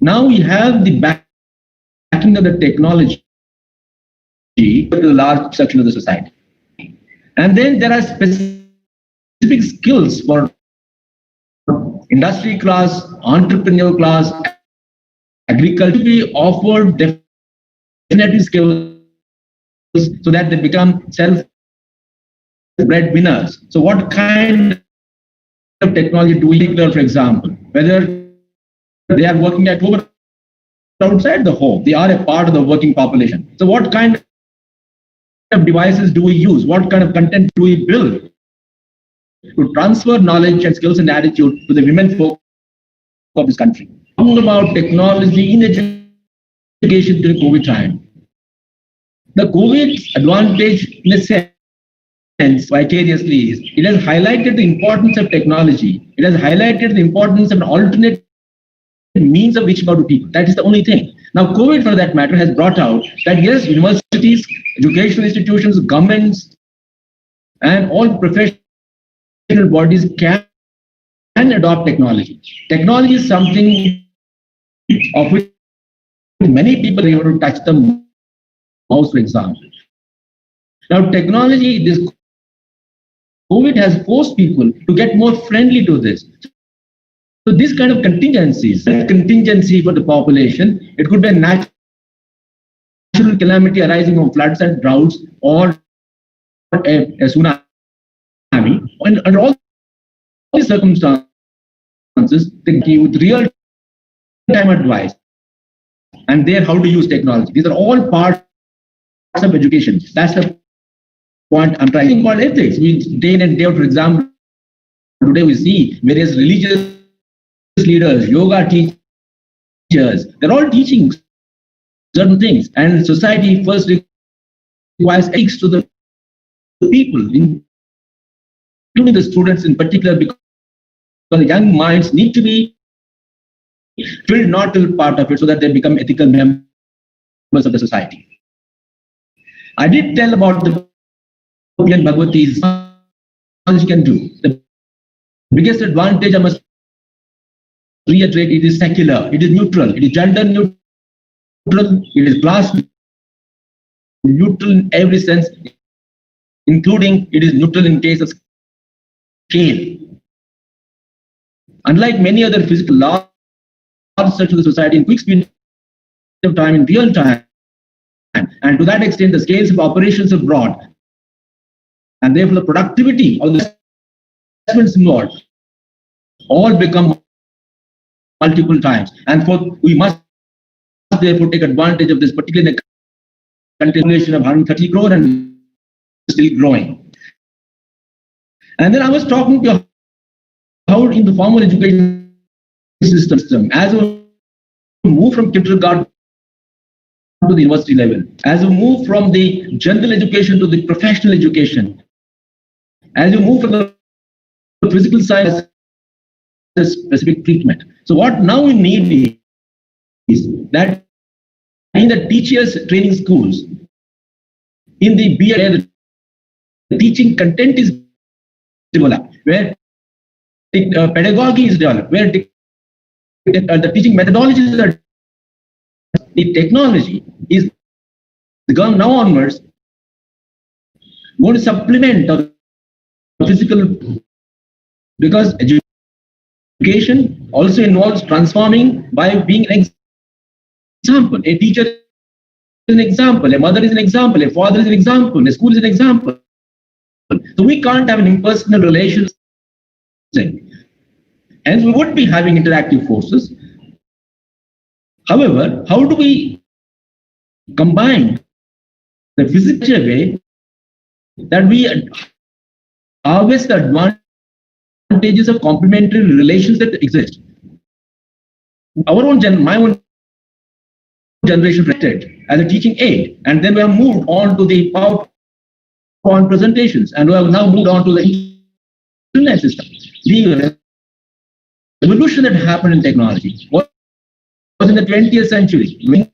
now we have the backing of the technology to the large section of the society. And then there are specific skills for industry class, entrepreneur class, agriculture be offered definitely skills so that they become self-bred winners. So what kind of technology do we learn, for example, whether they are working at home or outside the home, they are a part of the working population. So what kind of devices do we use? What kind of content do we build to transfer knowledge and skills and attitude to the women folk of this country? Talking about technology in education during COVID time. The COVID advantage, in a sense, vicariously, is it has highlighted the importance of technology. It has highlighted the importance of an alternate means of reaching out to people. That is the only thing. Now, COVID, for that matter, has brought out that yes, universities, educational institutions, governments, and all professional bodies can adopt technology. Technology is something of which many people are able to touch the mouse, for example. Now, technology, this COVID has forced people to get more friendly to this. So this kind of contingencies, contingency for the population, it could be a natural calamity arising from floods and droughts or a tsunami. And under all these circumstances, they give real-time advice and there how to use technology. These are all parts of education. That's the point I'm trying to think about ethics. We day in and day out, for example, today we see various religious leaders, yoga teachers, they're all teaching certain things. And society first requires ethics to the people, including the students in particular, because the young minds need to be filled not to be part of it so that they become ethical members of the society. I did tell about the Bhagavati's knowledge can do. The biggest advantage I must reiterate, it is secular, it is neutral, it is gender neutral, it is class neutral in every sense, including it is neutral in case of scale. Unlike many other physical large sections of the society in quick speed of time, in real time, and to that extent the scales of operations are broad, and therefore the productivity of the investments involved all become multiple times, and we must therefore take advantage of this, particularly in a continuation of 130 crore and still growing. And then I was talking to how in the formal education system, as we move from kindergarten to the university level, as we move from the general education to the professional education, as you move from the physical science to specific treatment. So what now we need is that in the teachers training schools, in the BA, the teaching content is developed, where the pedagogy is developed, where the teaching methodologies are, the technology is gone now onwards going to supplement the physical, because education also involves transforming by being an example. A teacher is an example, a mother is an example, a father is an example, a school is an example. So we can't have an impersonal relationship. And we would be having interactive forces. However, how do we combine the physical way that we harvest the advantages of complementary relations that exist? My own generation started as a teaching aid, and then we have moved on to the PowerPoint presentations, and we have now moved on to the internet system. The revolution that happened in technology was in the 20th century. We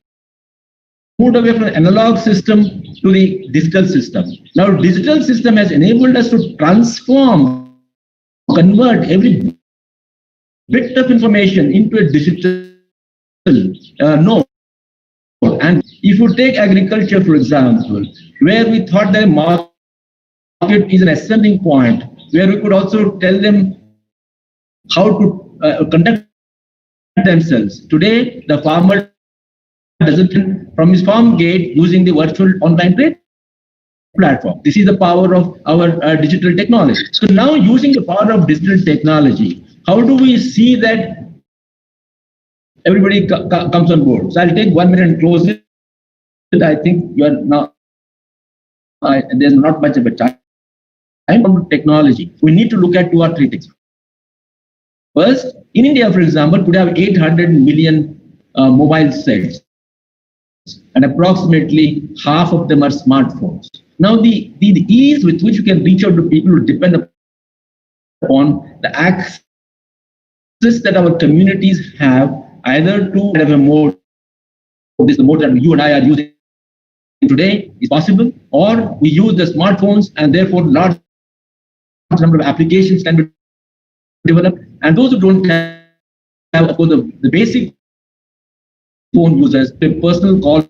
moved away from the analog system to the digital system. Now, digital system has enabled us to transform, convert every bit of information into a digital node. And if you take agriculture, for example, where we thought that market is an ascending point, where we could also tell them how to conduct themselves. Today, the farmer doesn't from his farm gate using the virtual online trade platform. This is the power of our digital technology. So now using the power of digital technology, how do we see that everybody comes on board? So I'll take 1 minute and close it. I think you are now, there's not much of a time on technology. We need to look at 2 or 3 things. First, in India, for example, could have 800 million mobile sets, and approximately half of them are smartphones. Now, the ease with which you can reach out to people will depend upon the access that our communities have, either to have a mode, this the mode that you and I are using today is possible, or we use the smartphones and therefore large number of applications can be developed. And those who don't have, of course, the basic phone users, the personal calls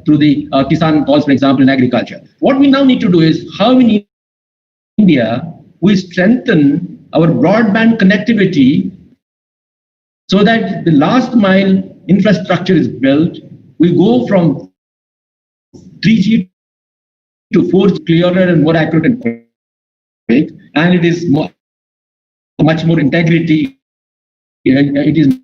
through the Kisan calls, for example, in agriculture. What we now need to do is how in India we strengthen our broadband connectivity so that the last mile infrastructure is built. We go from 3G to 4G, clearer and more accurate and quick, and it is much more integrity. It is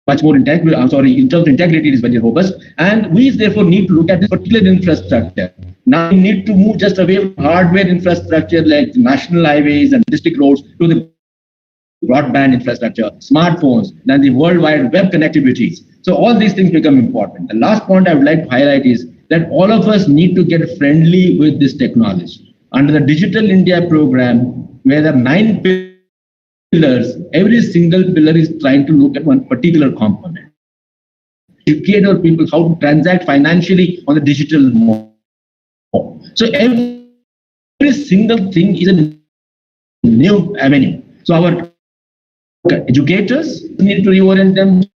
much more integral. I'm sorry, in terms of integrity, it is very robust. And we therefore need to look at this particular infrastructure. Now we need to move just away from hardware infrastructure like national highways and district roads to the broadband infrastructure, smartphones, then the worldwide web connectivities. So all these things become important. The last point I would like to highlight is that all of us need to get friendly with this technology. Under the Digital India program, where there are 9 pillars, every single pillar is trying to look at one particular component. Educate our people how to transact financially on the digital mode. So every single thing is a new avenue. So our educators need to reorient themselves.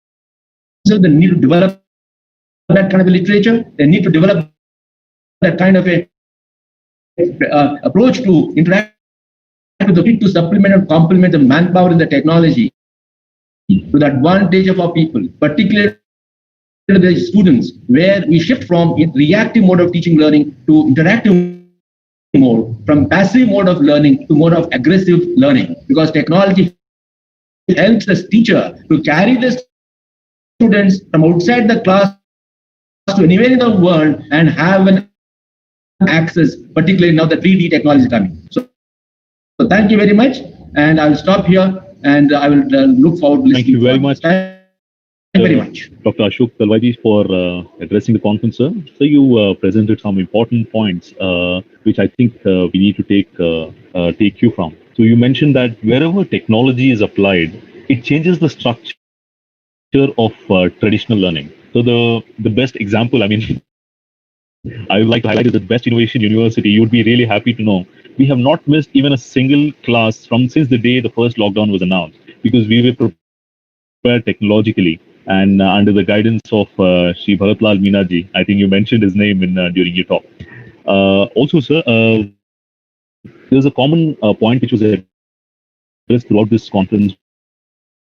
They need to develop that kind of a literature. They need to develop that kind of a approach to interact with the people, to supplement and complement the manpower and the technology to the advantage of our people, particularly the students, where we shift from a reactive mode of teaching learning to interactive mode, from passive mode of learning to mode of aggressive learning, because technology helps the teacher to carry the students from outside the class to anywhere in the world and have an access, particularly now the 3D technology is coming. So thank you very much, and I will stop here, and I will look forward to listening. Thank you very much. Thank you very much. Dr. Ashok Talwadi for addressing the conference, sir. So you presented some important points, which I think we need to take cue from. So you mentioned that wherever technology is applied, it changes the structure of traditional learning. So the best example, I mean, I would like to highlight is the Best Innovation University. You would be really happy to know we have not missed even a single class since the day the first lockdown was announced, because we were prepared technologically and under the guidance of Shri Bharat Meena ji. I think you mentioned his name during your talk. Also, sir, there's a common point which was addressed throughout this conference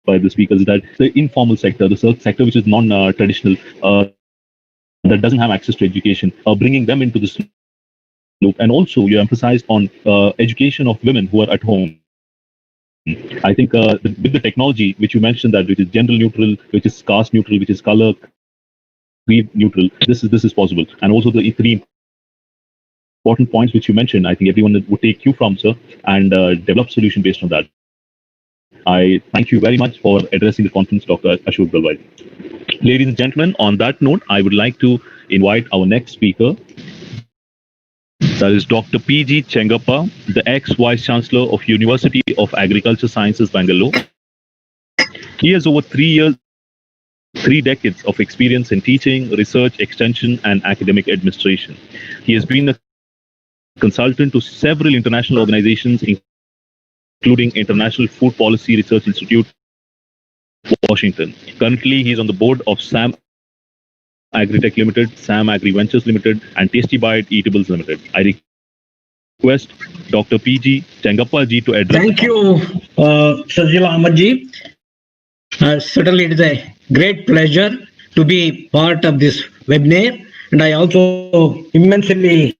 by the speakers, that the informal sector, the sector which is non-traditional, that doesn't have access to education, bringing them into this loop. And also you emphasized on education of women who are at home. I think with the technology which you mentioned, that which is gender neutral, which is caste neutral, which is color creed neutral, this is possible. And also the 3 important points which you mentioned, I think everyone would take cue from, sir, and develop solution based on that. I thank you very much for addressing the conference, Dr. Ashok Talwadi. Ladies and gentlemen, on that note, I would like to invite our next speaker. That is Dr. P.G. Chengappa, the ex-Vice Chancellor of University of Agriculture Sciences, Bangalore. He has over 3 decades of experience in teaching, research, extension, and academic administration. He has been a consultant to several international organizations, including International Food Policy Research Institute, Washington. Currently, he is on the board of SAM Agritech Limited, SAM Agri Ventures Limited, and Tasty Bite Eatables Limited. I request Dr. PG Chengappa ji to address. Thank you, Shazil Ahmed ji. Certainly, it is a great pleasure to be part of this webinar, and I also immensely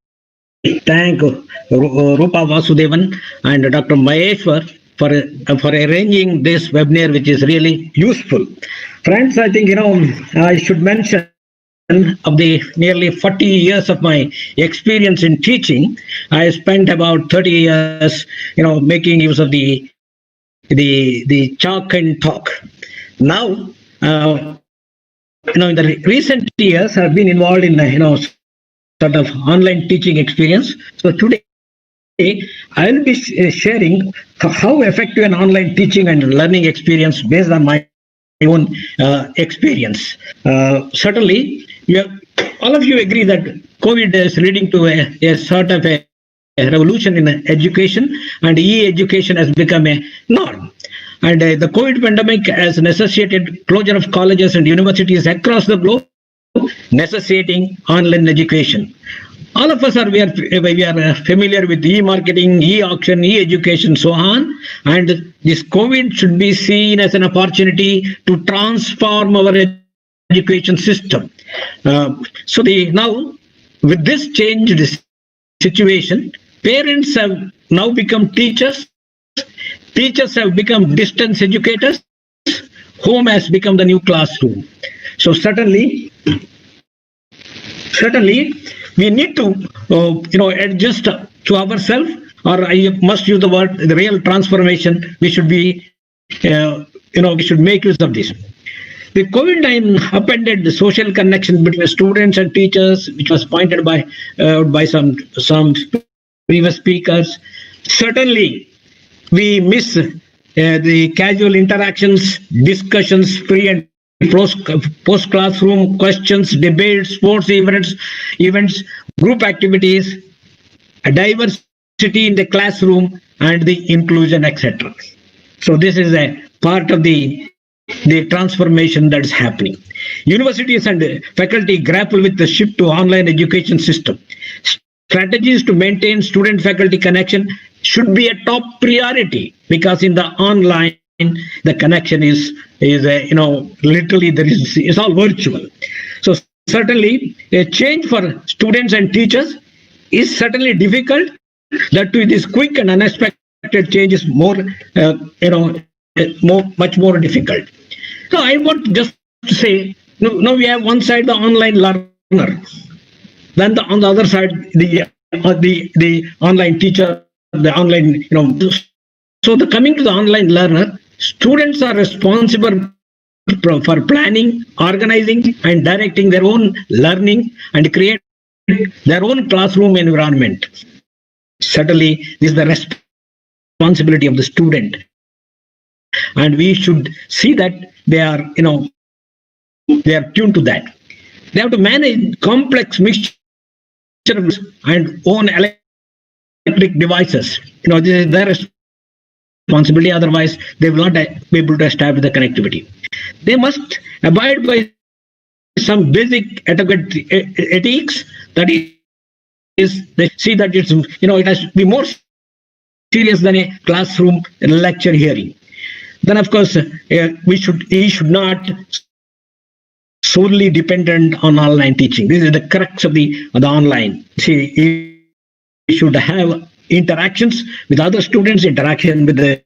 thank Rupa Vasudevan and Dr. Maheshwar for arranging this webinar, which is really useful. Friends, I think, I should mention of the nearly 40 years of my experience in teaching, I spent about 30 years, making use of the chalk and talk. Now, in the recent years, I've been involved in, sort of online teaching experience. So today, I'll be sharing how effective an online teaching and learning experience based on my own experience. Certainly, all of you agree that COVID is leading to a sort of a revolution in education, and e-education has become a norm. And the COVID pandemic has necessitated closure of colleges and universities across the globe, necessitating online education. All of us we are familiar with e-marketing, e-auction, e-education, so on. And this COVID should be seen as an opportunity to transform our education system. So now, with this changed situation, parents have now become teachers. Teachers have become distance educators. Home has become the new classroom. So certainly, we need to, adjust to ourselves, or I must use the word, the real transformation. We should be, we should make use of this. The COVID-19 upended the social connection between students and teachers, which was pointed by some previous speakers. Certainly, we miss the casual interactions, discussions, pre and post classroom questions, debates, sports events, group activities, a diversity in the classroom, and the inclusion, etc. So this is a part of the transformation that's happening. Universities and faculty grapple with the shift to online education system. Strategies to maintain student-faculty connection should be a top priority, because in the online, the connection is literally it's all virtual. So certainly a change for students and teachers is certainly difficult. That too, this quick and unexpected change is much more difficult. So I want just to say, now we have one side the online learner, then on the other side the online teacher, the online So coming to the online learner, students are responsible for planning, organizing, and directing their own learning and create their own classroom environment. Certainly, this is the responsibility of the student, and we should see that they are tuned to that. They have to manage complex mixture and own electric devices. This is their responsibility. Otherwise, they will not be able to establish the connectivity. They must abide by some basic ethics. That is, they see that it has to be more serious than a classroom lecture hearing. Then, of course, he should not solely dependent on online teaching. This is the crux of the online. See, he should have interactions with other students, interaction with the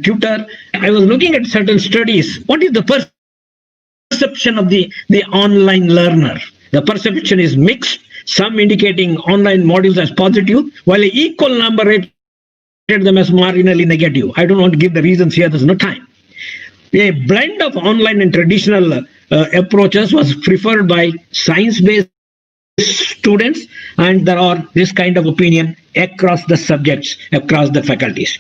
tutor. I was looking at certain studies. What is the perception of the online learner? The perception is mixed, some indicating online modules as positive, while an equal number rated them as marginally negative. I don't want to give the reasons here, there's no time. A blend of online and traditional approaches was preferred by science-based students, and there are this kind of opinion across the subjects, across the faculties.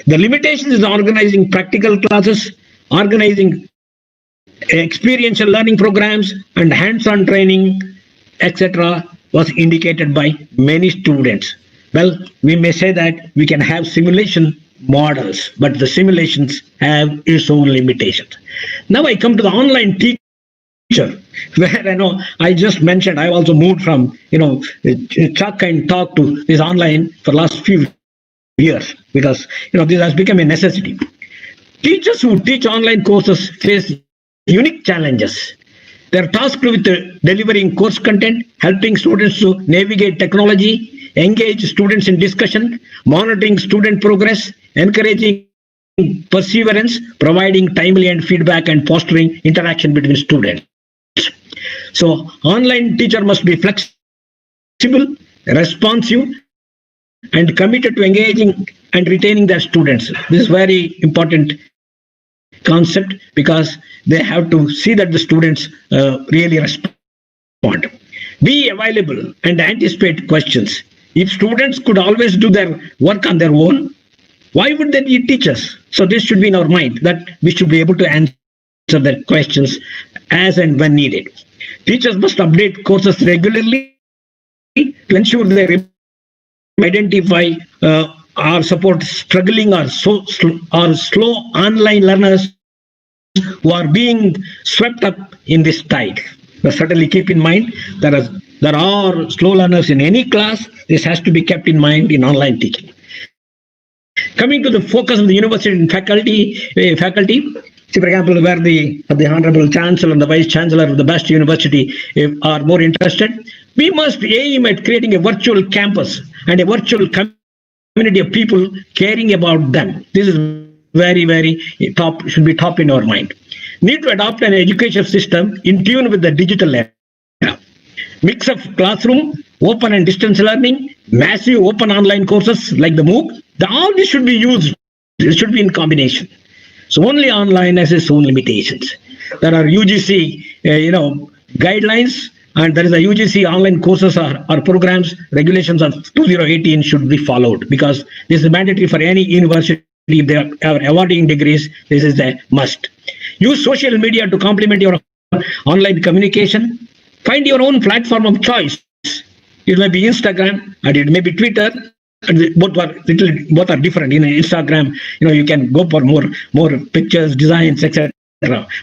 The limitations is organizing practical classes, organizing experiential learning programs, and hands-on training, etc., was indicated by many students. Well, we may say that we can have simulation models, but the simulations have its own limitations. Now I come to the online teaching where I just mentioned I also moved from chalk and talk to this online for last few years because this has become a necessity. Teachers who teach online courses face unique challenges. They're tasked with delivering course content, helping students to navigate technology, engage students in discussion, monitoring student progress, encouraging perseverance, providing timely and feedback, and fostering interaction between students. So online teacher must be flexible, responsive, and committed to engaging and retaining their students. This is very important concept because they have to see that the students really respond. Be available and anticipate questions. If students could always do their work on their own, why would they need teachers? So this should be in our mind that we should be able to answer their questions as and when needed. Teachers must update courses regularly to ensure they identify or support struggling or slow online learners who are being swept up in this tide. But certainly keep in mind there are slow learners in any class. This has to be kept in mind in online teaching. Coming to the focus of the university and faculty, see, for example, where the Honorable Chancellor and the Vice Chancellor of the BESTIU University are more interested, we must aim at creating a virtual campus and a virtual community of people caring about them. This is very, very top, should be top in our mind. Need to adopt an education system in tune with the digital era. Mix of classroom, open and distance learning, massive open online courses like the MOOC, all this should be used. It should be in combination. So only online has its own limitations. There are UGC, guidelines, and there is a UGC online courses or programs. Regulations of 2018 should be followed because this is mandatory for any university. If they are awarding degrees, this is a must. Use social media to complement your online communication. Find your own platform of choice. It may be Instagram and it may be Twitter. Both are different. In Instagram, you can go for more pictures, designs, etc.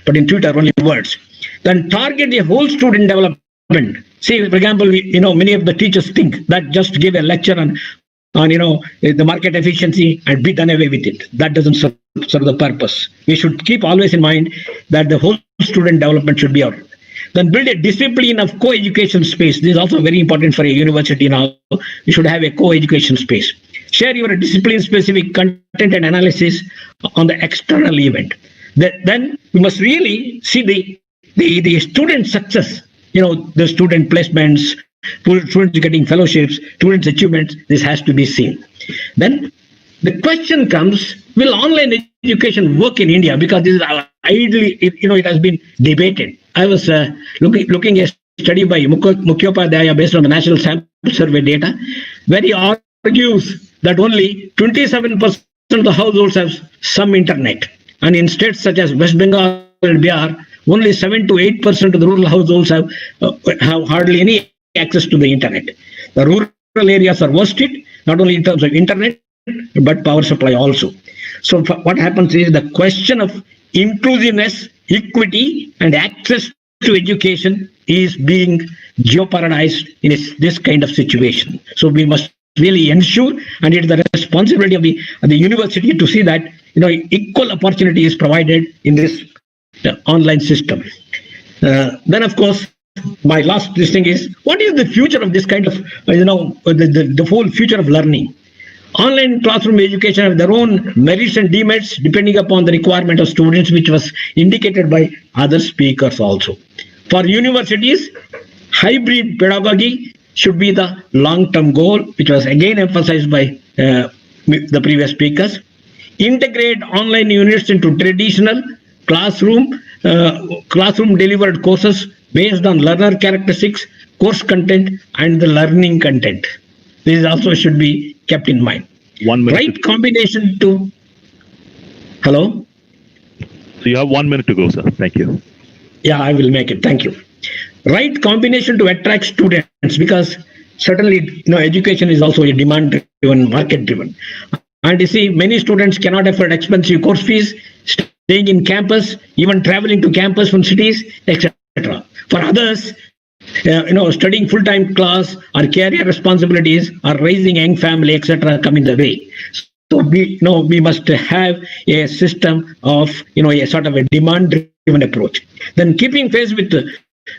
But in Twitter, only words. Then target the whole student development. See, for example, many of the teachers think that just give a lecture on the market efficiency and be done away with it. That doesn't serve the purpose. We should keep always in mind that the whole student development should be out. Then build a discipline of co-education space. This is also very important for a university now. You should have a co-education space. Share your discipline-specific content and analysis on the external event. Then we must really see the student success. The student placements, students getting fellowships, students' achievements. This has to be seen. Then the question comes: will online education work in India? Because this is ideally, it has been debated. I was looking at a study by Mukhopadhyaya based on the National Sample Survey data, where he argues that only 27% of the households have some internet, and in states such as West Bengal and Bihar, only 7 to 8% of the rural households have hardly any access to the internet. The rural areas are worsted, not only in terms of internet, but power supply also. So what happens is the question of inclusiveness, equity, and access to education is being jeopardized in this kind of situation. So we must really ensure, and it is the responsibility of the university to see that equal opportunity is provided in this online system. Then, of course, my last thing is, what is the future of this kind of, the whole future of learning? Online classroom education have their own merits and demerits depending upon the requirement of students, which was indicated by other speakers also. For universities, hybrid pedagogy should be the long-term goal, which was again emphasized by the previous speakers. Integrate online units into traditional classroom delivered courses based on learner characteristics, course content, and the learning content. This also should be kept in mind. 1 minute. Right combination to... Hello? So you have 1 minute to go, sir. Thank you. Yeah, I will make it. Thank you. Right combination to attract students, because certainly, education is also a demand-driven, market-driven. And you see, many students cannot afford expensive course fees, staying in campus, even traveling to campus from cities, etc. For others, studying full-time class or career responsibilities or raising young family, etc., come in the way. So we must have a system of a sort of a demand-driven approach. Then keeping pace with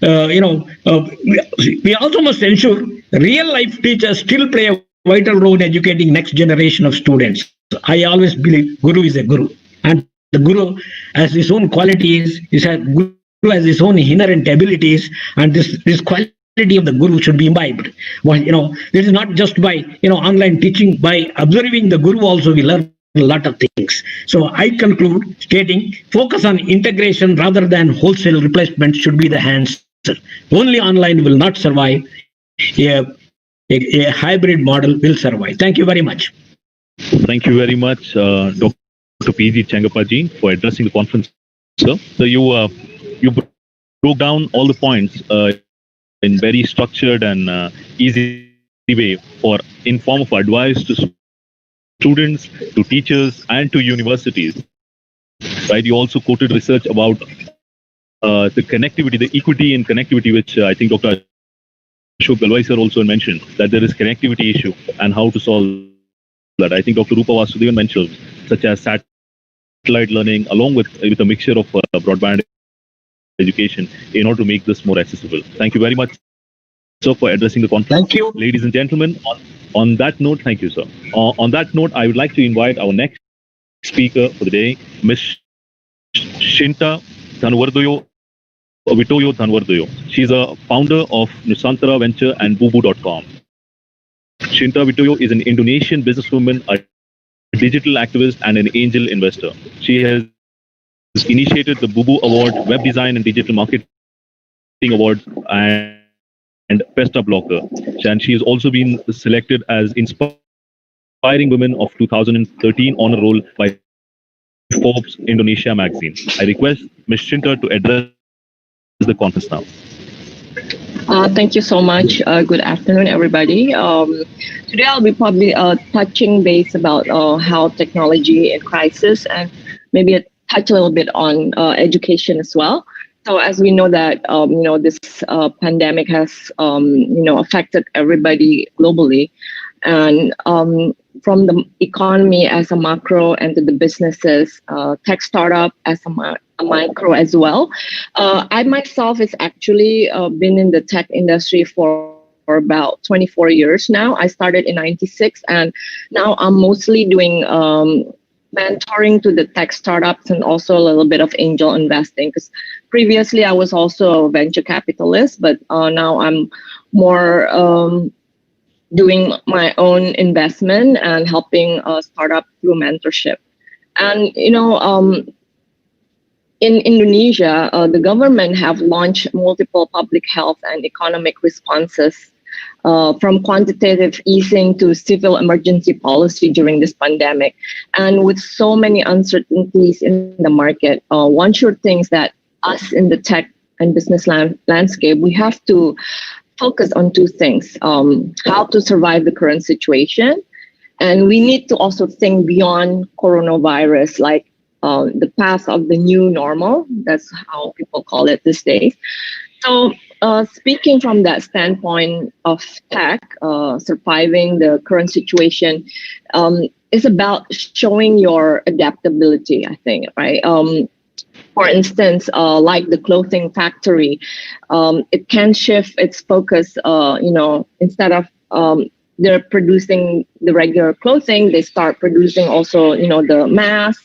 we also must ensure real-life teachers still play a vital role in educating next generation of students. I always believe Guru is a Guru, and the Guru has his own qualities. Guru has his own inherent abilities, and this quality of the Guru should be imbibed. Well, this is not just by online teaching. By observing the Guru, also we learn a lot of things. So I conclude stating focus on integration rather than wholesale replacement should be the answer. Only online will not survive. A hybrid model will survive. Thank you very much. Thank you very much, Dr. P.G. Changapaji, for addressing the conference, sir. So you broke down all the points in very structured and easy way in form of advice to students, to teachers, and to universities. Right? You also quoted research about the connectivity, the equity in connectivity, which I think Dr. Ashok Galwai sir also mentioned, that there is connectivity issue and how to solve that. I think Dr. Rupa Vasudevan mentioned, such as satellite learning, along with a mixture of broadband education in order to make this more accessible. Thank you very much, sir, for addressing the conference. Thank you. Ladies and gentlemen, on that note, thank you, sir. On that note, I would like to invite our next speaker for the day, Ms. Shinta Dhanwardoyo Vitoyo Dhanwardoyo. She's a founder of Nusantara Venture and Bubu.com. Shinta Vitoyo is an Indonesian businesswoman, a digital activist, and an angel investor. She has initiated the Bubu Award, Web Design and Digital Marketing Award, and Pesta Blocker. And she has also been selected as Inspiring Women of 2013 honor roll by Forbes Indonesia magazine. I request Ms. Shinta to address the conference now. Thank you so much. Good afternoon, everybody. Today I'll be probably touching base about how technology in crisis, and maybe touch a little bit on education as well. So as we know that this pandemic has affected everybody globally, and from the economy as a macro and to the businesses, tech startup as a micro as well. I myself has actually been in the tech industry for about 24 years now. I started in '96, and now I'm mostly doing mentoring to the tech startups and also a little bit of angel investing, because previously I was also a venture capitalist, but now I'm more doing my own investment and helping startup through mentorship. And in Indonesia, the government have launched multiple public health and economic responses, from quantitative easing to civil emergency policy during this pandemic. And with so many uncertainties in the market, one sure thing is that us in the tech and business landscape, we have to focus on two things: how to survive the current situation, and we need to also think beyond coronavirus, like the path of the new normal. That's how people call it these days. So speaking from that standpoint of tech, surviving the current situation is about showing your adaptability, I think, right? For instance, like the clothing factory, it can shift its focus, instead of they're producing the regular clothing, they start producing also, the mask.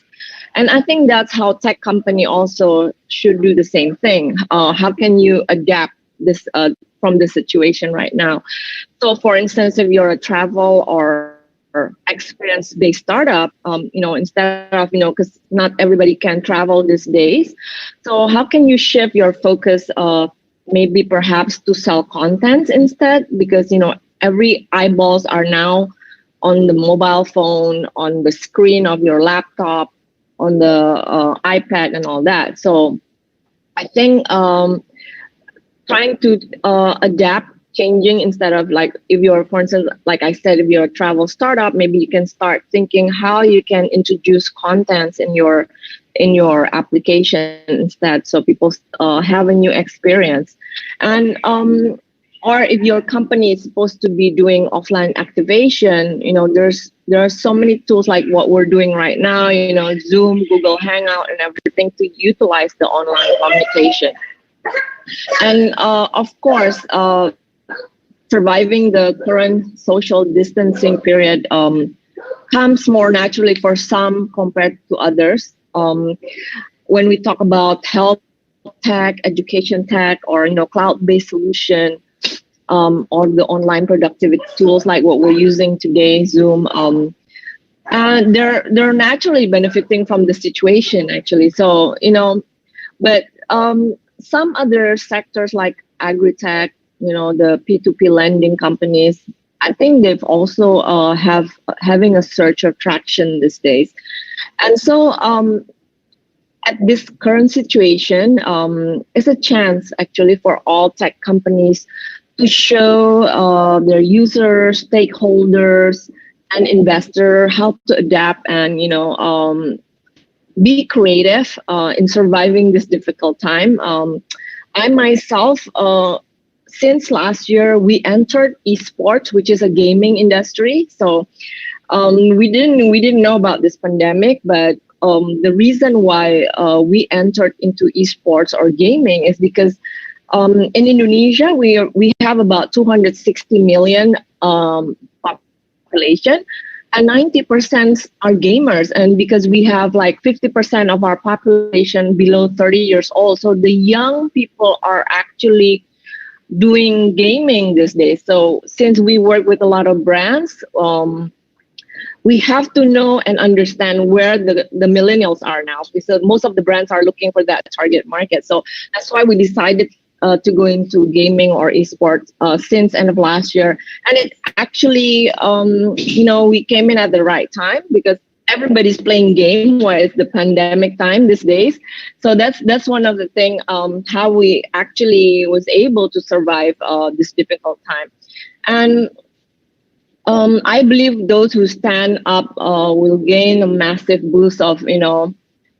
And I think that's how tech company also should do the same thing. How can you adapt this from the situation right now? So for instance, if you're a travel or experience-based startup, instead of, because not everybody can travel these days. So how can you shift your focus maybe perhaps to sell content instead? Because, every eyeballs are now on the mobile phone, on the screen of your laptop, on the iPad and all that. So I think trying to adapt, changing, instead of like, if you're, for instance, like I said, if you're a travel startup, maybe you can start thinking how you can introduce contents in your in your application instead, so people have a new experience. And or if your company is supposed to be doing offline activation, there are so many tools like what we're doing right now, Zoom, Google Hangout, and everything to utilize the online communication. And of course, surviving the current social distancing period comes more naturally for some compared to others. When we talk about health tech, education tech, or cloud-based solution, or the online productivity tools like what we're using today, Zoom, and they're naturally benefiting from the situation actually. So but some other sectors like agri-tech, the P2P lending companies, I think they've also having a surge of traction these days. And so at this current situation, it's a chance actually for all tech companies to show their users, stakeholders, and investors how to adapt and be creative in surviving this difficult time. I myself, since last year, we entered esports, which is a gaming industry. So we didn't know about this pandemic, but the reason why we entered into esports or gaming is because in Indonesia we have about 260 million population, and 90% are gamers. And because we have like 50% of our population below 30 years old, so the young people are actually doing gaming these days. So since we work with a lot of brands, we have to know and understand where the millennials are now, because most of the brands are looking for that target market. So that's why we decided to go into gaming or esports since end of last year. And it actually, we came in at the right time because everybody's playing game while it's the pandemic time these days. So that's one of the things how we actually was able to survive this difficult time. And I believe those who stand up will gain a massive boost of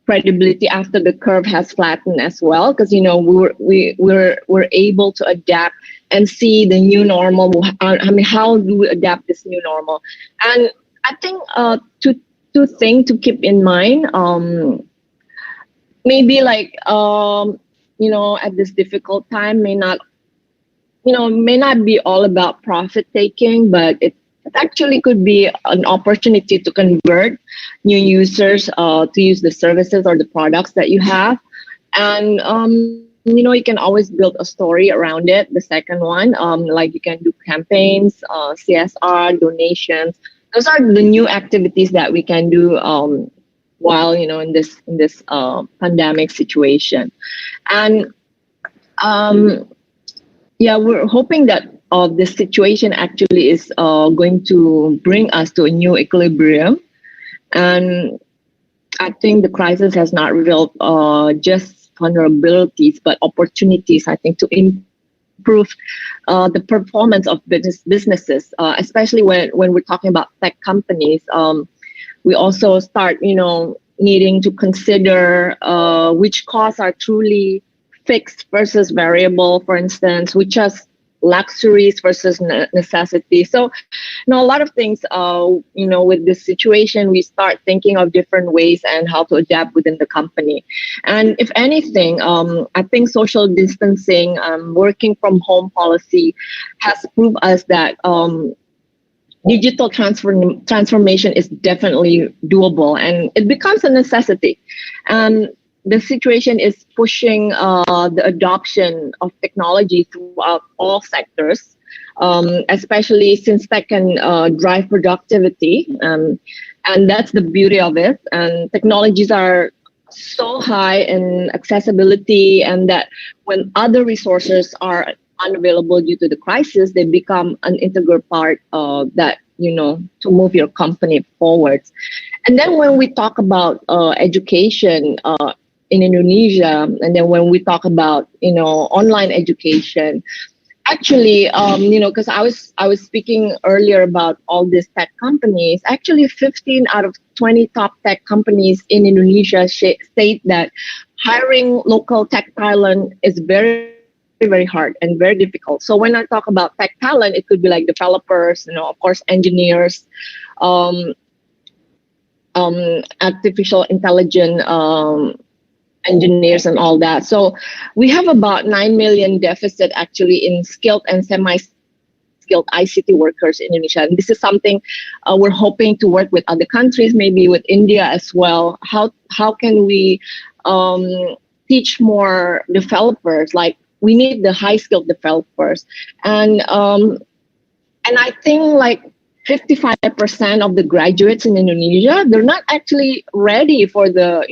credibility after the curve has flattened as well, because we're able to adapt and see the new normal. How do we adapt this new normal? And I think two things to keep in mind. Maybe like at this difficult time may not be all about profit taking, but it actually could be an opportunity to convert new users to use the services or the products that you have. And you can always build a story around it. The second one, like you can do campaigns, CSR, donations. Those are the new activities that we can do while in this pandemic situation. And we're hoping that this situation actually is going to bring us to a new equilibrium. And I think the crisis has not revealed just vulnerabilities, but opportunities, I think, to improve the performance of businesses, especially when we're talking about tech companies. We also start, needing to consider which costs are truly fixed versus variable, for instance, which has luxuries versus necessity. So, a lot of things, with this situation, we start thinking of different ways and how to adapt within the company. And if anything, I think social distancing, working from home policy has proved us that digital transformation is definitely doable, and it becomes a necessity. And the situation is pushing the adoption of technology throughout all sectors, especially since tech can drive productivity. And that's the beauty of it. And technologies are so high in accessibility, and that when other resources are unavailable due to the crisis, they become an integral part that, to move your company forwards. And then when we talk about education, in Indonesia, and then when we talk about online education, Actually, because I was speaking earlier about all these tech companies. Actually, 15 out of 20 top tech companies in Indonesia state that hiring local tech talent is very, very hard and very difficult. So when I talk about tech talent, it could be like developers, of course, engineers, um, artificial intelligence engineers and all that. So we have about 9 million deficit actually in skilled and semi-skilled ICT workers in Indonesia. And this is something we're hoping to work with other countries, maybe with India as well. How can we teach more developers? Like we need the high-skilled developers. And I think like 55% of the graduates in Indonesia, they're not actually ready for the,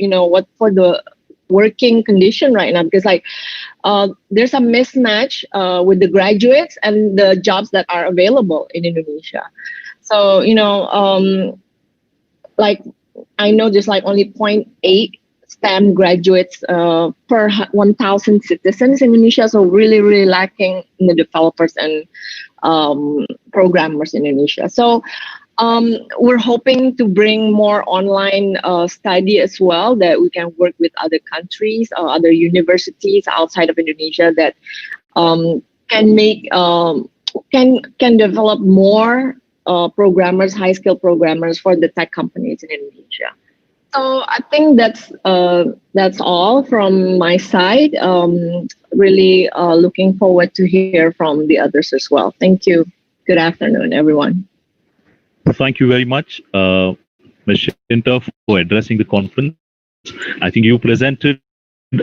for the working condition right now, because like there's a mismatch with the graduates and the jobs that are available in Indonesia. So like I know there's like only 0.8 STEM graduates per 1,000 citizens in Indonesia, so really lacking in the developers and programmers in Indonesia. So we're hoping to bring more online study as well, that we can work with other countries or other universities outside of Indonesia that can make can develop more programmers, high-skilled programmers for the tech companies in Indonesia. So I think that's all from my side. Really looking forward to hear from the others as well. Thank you. Good afternoon, everyone. Thank you very much, Ms. Shinta, for addressing the conference. I think you presented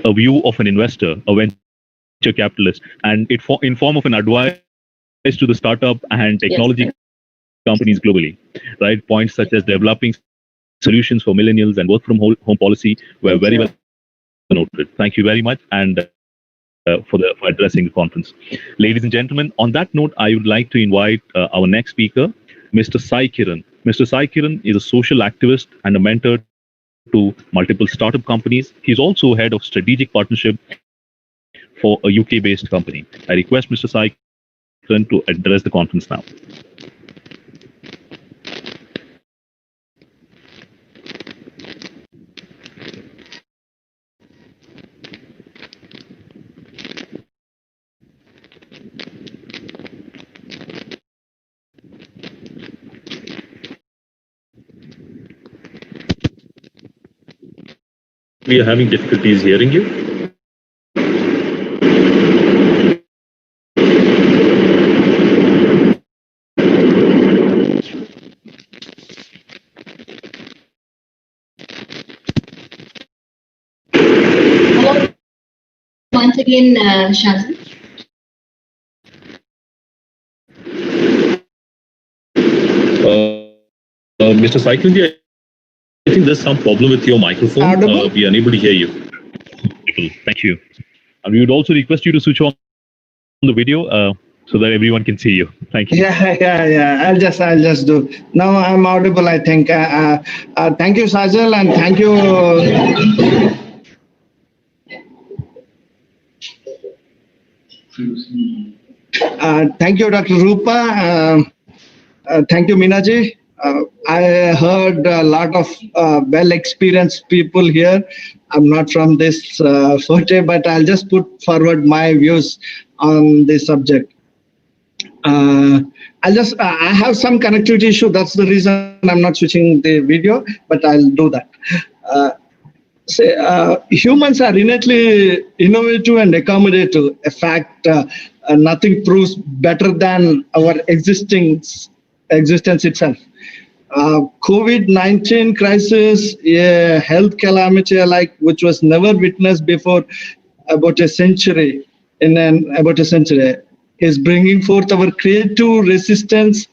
a view of an investor, a venture capitalist, and in form of an advice to the startup and technology companies globally, right? Points such as developing solutions for millennials and work from home policy were very well noted. Thank you very much, and for addressing the conference. Ladies and gentlemen, on that note, I would like to invite our next speaker, Mr. Sai Kiran. Mr. Sai Kiran is a social activist and a mentor to multiple startup companies. He's also head of strategic partnership for a UK-based company. I request Mr. Sai Kiran to address the conference now. We are having difficulties hearing you. Once again, Shazil. Mr. Sai Kiran, I think there's some problem with your microphone. We are unable to hear you. Thank you. And we would also request you to switch on the video so that everyone can see you. Thank you. Yeah. I'll just do. Now I'm audible, I think. Thank you, Shazil, and thank you. Thank you, Dr. Rupa. Thank you, Meena ji. I heard a lot of well-experienced people here. I'm not from this forte, but I'll just put forward my views on this subject. I have some connectivity issue. That's the reason I'm not switching the video, but I'll do that. Humans are innately innovative and accommodative. In fact, nothing proves better than our existence itself. COVID-19 crisis, a health calamity which was never witnessed before about a century, is bringing forth our creative resistance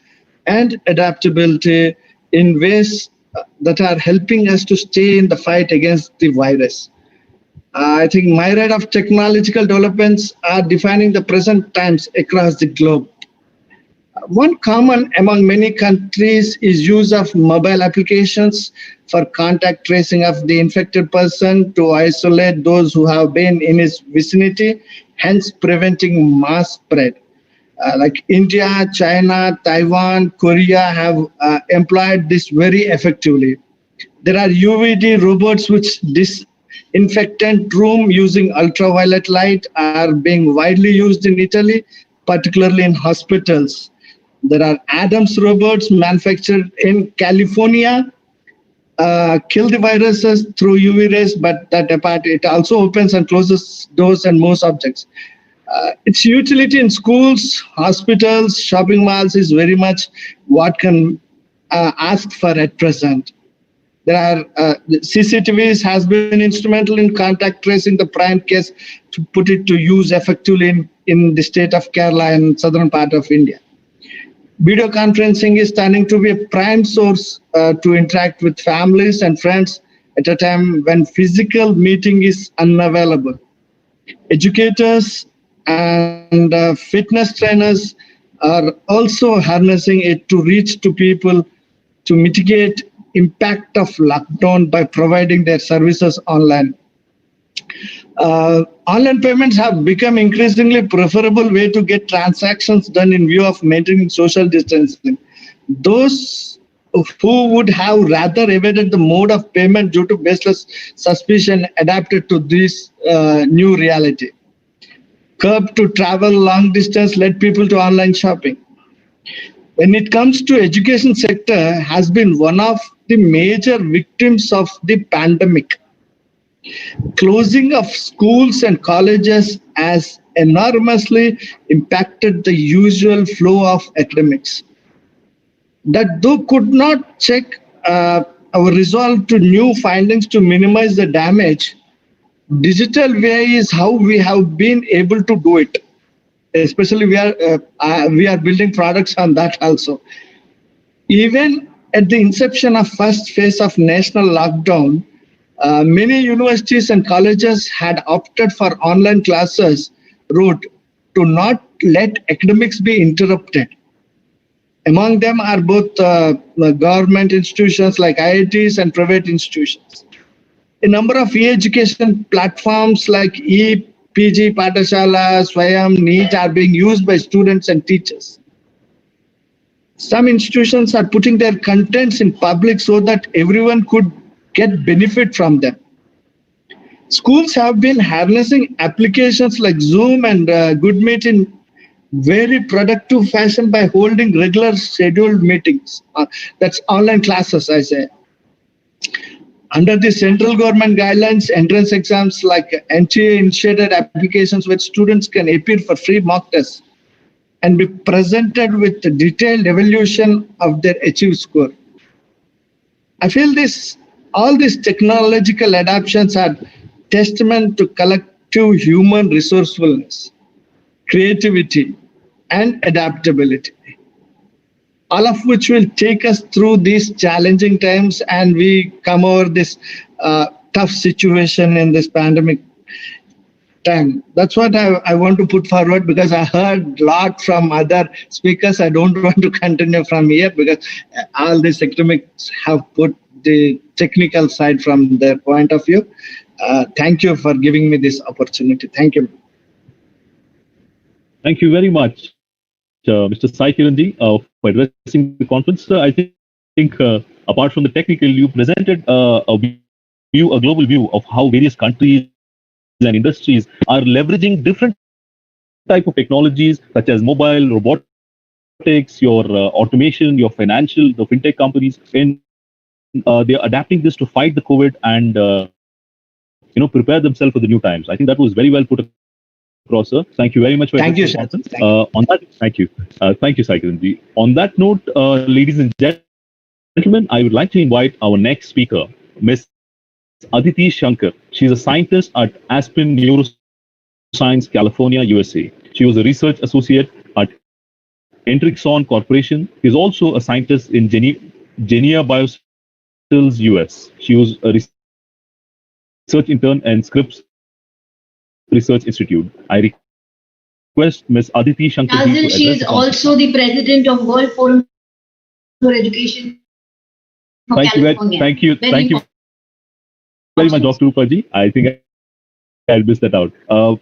and adaptability in ways that are helping us to stay in the fight against the virus. I think myriad of technological developments are defining the present times across the globe. One common among many countries is use of mobile applications for contact tracing of the infected person to isolate those who have been in his vicinity, hence preventing mass spread. Like India, China, Taiwan, Korea have employed this very effectively. There are UVD robots which disinfectant room using ultraviolet light are being widely used in Italy, particularly in hospitals. There are Adams robots manufactured in California, kill the viruses through UV rays, but that apart, it also opens and closes doors and moves objects. Its utility in schools, hospitals, shopping malls is very much what can ask for at present. There are CCTVs has been instrumental in contact tracing the prime case to put it to use effectively in the state of Kerala and southern part of India. Video conferencing is turning to be a prime source to interact with families and friends at a time when physical meeting is unavailable. Educators and fitness trainers are also harnessing it to reach to people to mitigate impact of lockdown by providing their services online. Online payments have become increasingly preferable way to get transactions done in view of maintaining social distancing. Those who would have rather evaded the mode of payment due to baseless suspicion adapted to this new reality. Curb to travel long distance led people to online shopping. When it comes to education sector, has been one of the major victims of the pandemic. Closing of schools and colleges has enormously impacted the usual flow of academics. That though could not check our resolve to new findings to minimize the damage, digital way is how we have been able to do it. Especially we are building products on that also. Even at the inception of first phase of national lockdown, many universities and colleges had opted for online classes route to not let academics be interrupted. Among them are both government institutions like IITs and private institutions. A number of e-education platforms like PG, Patashala, Swayam, NEET are being used by students and teachers. Some institutions are putting their contents in public so that everyone could get benefit from them. Schools have been harnessing applications like Zoom and GoodMeet in very productive fashion by holding regular scheduled meetings. That's online classes, I say. Under the central government guidelines, entrance exams like NTA initiated applications where students can appear for free mock tests and be presented with a detailed evaluation of their achieved score. I feel all these technological adaptations are testament to collective human resourcefulness, creativity, and adaptability. All of which will take us through these challenging times and we come over this tough situation in this pandemic time. That's what I want to put forward because I heard a lot from other speakers. I don't want to continue from here because all these academics have put the technical side from their point of view. Thank you for giving me this opportunity. Thank you. Thank you very much, Mr. Sai Kiranji, for addressing the conference. I think apart from the technical, you presented a global view of how various countries and industries are leveraging different type of technologies such as mobile, robotics, your automation, your financial, the fintech companies, and they're adapting this to fight the COVID and prepare themselves for the new times. I think that was very well put across, sir. Thank you very much for thank you, on that. Thank you, Sai Kiranji. On that note, ladies and gentlemen, I would like to invite our next speaker, Ms. Aditi Shankar. She's a scientist at Aspen Neuroscience, California, USA. She was a research associate at Entrixon Corporation. She's also a scientist in Genia Biostills, US. She was a research intern and Scripps Research Institute. I request Ms. Aditi Shankar. Shazil, she is also the president of World Forum for Education for California. Thank you very much, Dr. Rupa ji. I think I missed that out.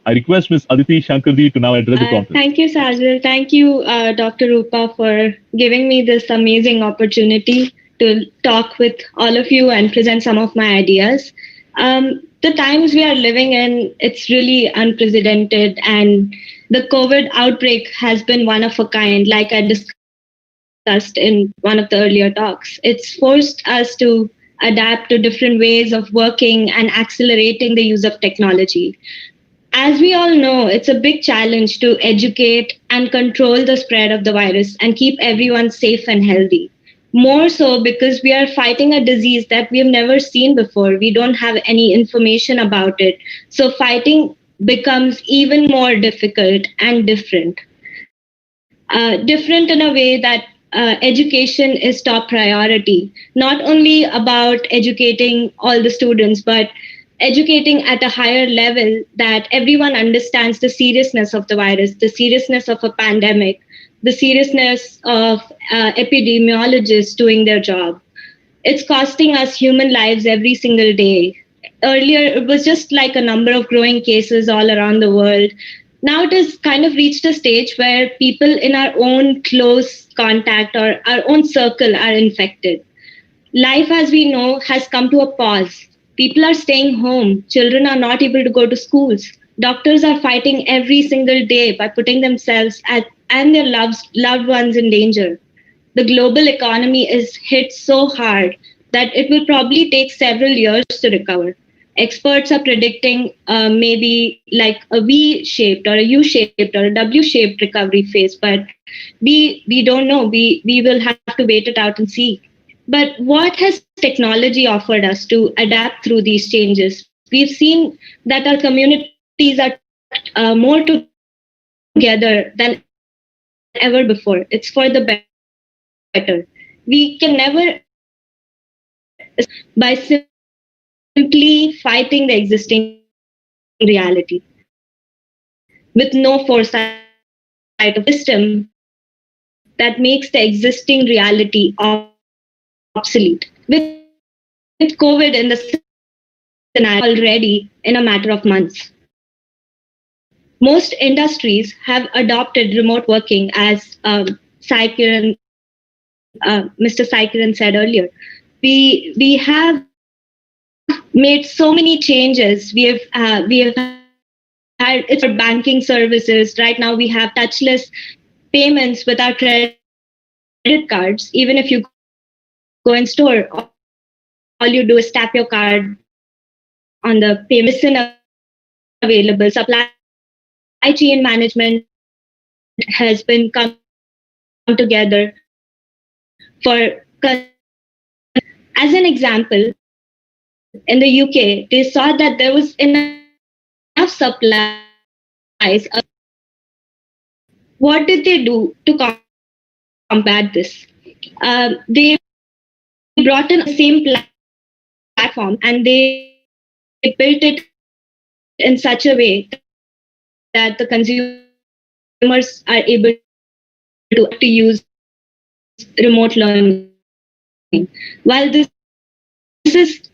I request Ms. Aditi Shankarji to now address the conference. Thank you, Shazil. Thank you, Dr. Rupa, for giving me this amazing opportunity to talk with all of you and present some of my ideas. The times we are living in, it's really unprecedented, and the COVID outbreak has been one of a kind, like I discussed in one of the earlier talks. It's forced us to adapt to different ways of working and accelerating the use of technology. As we all know, it's a big challenge to educate and control the spread of the virus and keep everyone safe and healthy. More so because we are fighting a disease that we have never seen before. We don't have any information about it. So fighting becomes even more difficult and different. Different in a way that education is top priority, not only about educating all the students, but educating at a higher level that everyone understands the seriousness of the virus, the seriousness of a pandemic, the seriousness of epidemiologists doing their job. It's costing us human lives every single day. Earlier, it was just like a number of growing cases all around the world. Now it has kind of reached a stage where people in our own close contact or our own circle are infected. Life as we know has come to a pause. People are staying home. Children are not able to go to schools. Doctors are fighting every single day by putting themselves and their loved ones in danger. The global economy is hit so hard that it will probably take several years to recover. Experts are predicting maybe like a V-shaped or a U-shaped or a W-shaped recovery phase, but we don't know. We will have to wait it out and see. But what has technology offered us to adapt through these changes? We've seen that our communities are more together than ever before. It's for the better. We can never, by simply fighting the existing reality with no foresight of system that makes the existing reality obsolete. With COVID in the scenario already in a matter of months. Most industries have adopted remote working, as Mr. Saikiran said earlier. We have made so many changes. We have had it's for banking services. Right now we have touchless payments with our credit cards. Even if you go in store, all you do is tap your card on the payment available. Supply chain management has been come together for, as an example, in the UK, they saw that there was enough supplies. What did they do to combat this? They brought in the same platform and they built it in such a way that the consumers are able to use remote learning. While this is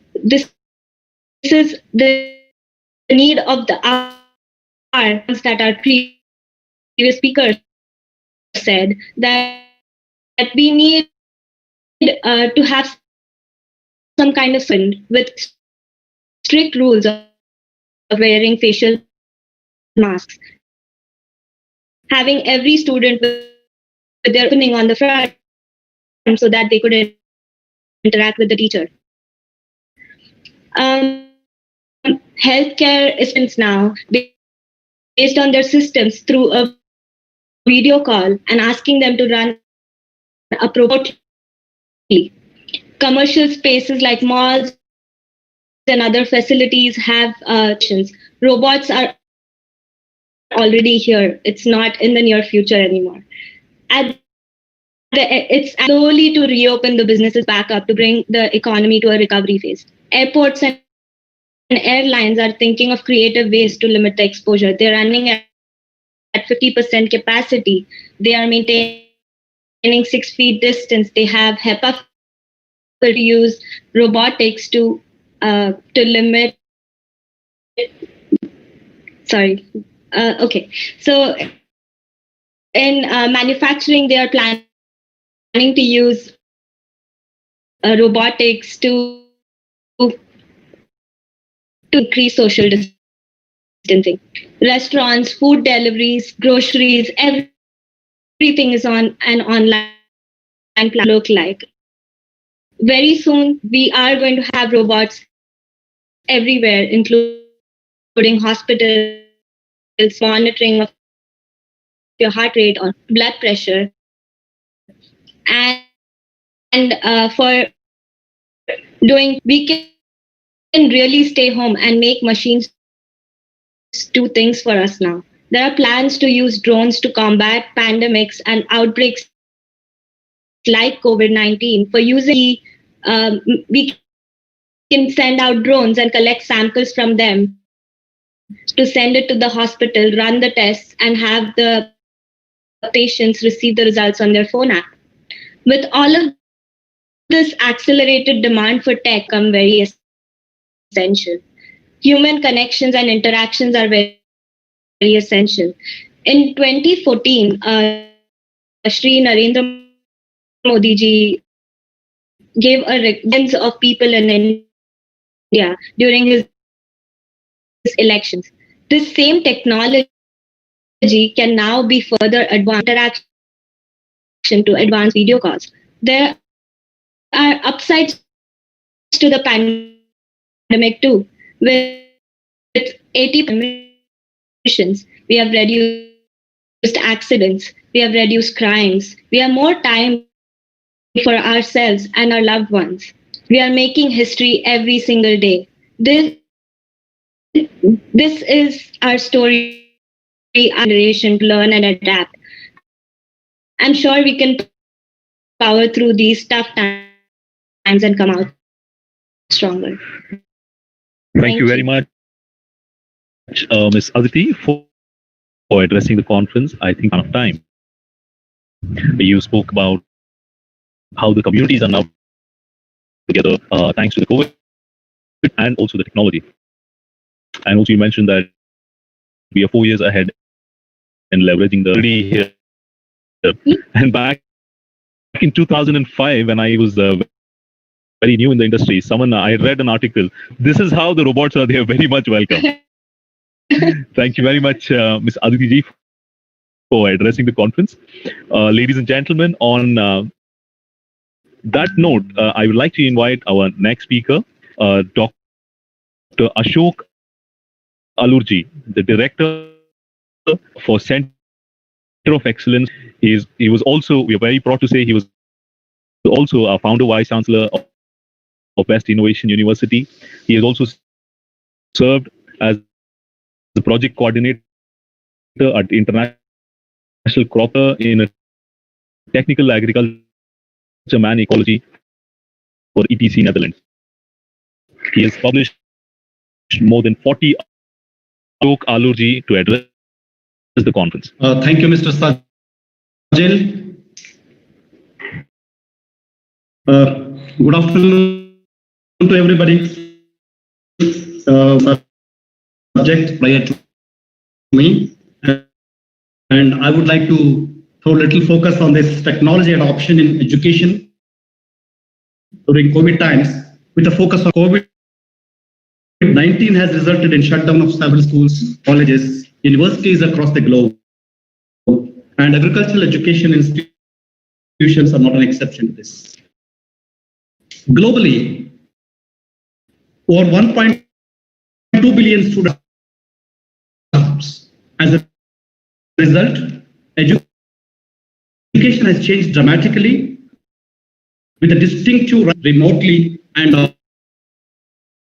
the need of the hour that our previous speakers said, that we need to have some kind of with strict rules of wearing facial masks, having every student with their opening on the front so that they could interact with the teacher. Healthcare assistants now, based on their systems, through a video call and asking them to run appropriately. Commercial spaces like malls and other facilities have robots are already here. It's not in the near future anymore. It's slowly to reopen the businesses back up to bring the economy to a recovery phase. Airports and airlines are thinking of creative ways to limit the exposure. They're running at 50% capacity. They are maintaining 6 feet distance. They have HEPA to use robotics to limit sorry. Okay. So in manufacturing, they are planning to use robotics to increase social distancing. Restaurants, food deliveries, groceries, everything is on an online plan look like. Very soon, we are going to have robots everywhere, including hospitals, monitoring of your heart rate or blood pressure. And for doing, we can really stay home and make machines do things for us now. There are plans to use drones to combat pandemics and outbreaks like COVID-19. For using, we can send out drones and collect samples from them to send it to the hospital, run the tests, and have the patients receive the results on their phone app. With all of this accelerated demand for tech become very essential. Human connections and interactions are very, very essential. In 2014, Shri Narendra Modi ji gave a reference of people in India during his elections. This same technology can now be further advanced interaction to advanced video calls. There are upsides to the pandemic too. With 80 emissions, we have reduced accidents, we have reduced crimes, we have more time for ourselves and our loved ones. We are making history every single day. This is our story, our generation to learn and adapt. I'm sure we can power through these tough times and come out stronger. Thank you very much, Ms. Aditi, for addressing the conference. I think on time. You spoke about how the communities are now together thanks to the COVID and also the technology. And also you mentioned that we are 4 years ahead in leveraging the here. And back in 2005, when I was very new in the industry, I read an article. This is how the robots are. They are very much welcome. Thank you very much, Ms. Aditi ji, for addressing the conference. Ladies and gentlemen, on that note, I would like to invite our next speaker, Dr. Ashok Alurji, the Director for Center of Excellence. He was also, we are very proud to say, he was also a founder Vice Chancellor of Best Innovation University. He has also served as the project coordinator at International Crop in a technical agriculture man ecology for ETC Netherlands. He has published more than 40 Ashok Alurji to address the conference. Thank you, Mr. Shazil. Good afternoon to everybody. Subject prior to me, and I would like to throw a little focus on this technology adoption in education during COVID times, with a focus on COVID-19 has resulted in shutdown of several schools, colleges, universities across the globe, and agricultural education institutions are not an exception to this. Globally, over 1.2 billion students. As a result, education has changed dramatically with a distinctive remotely and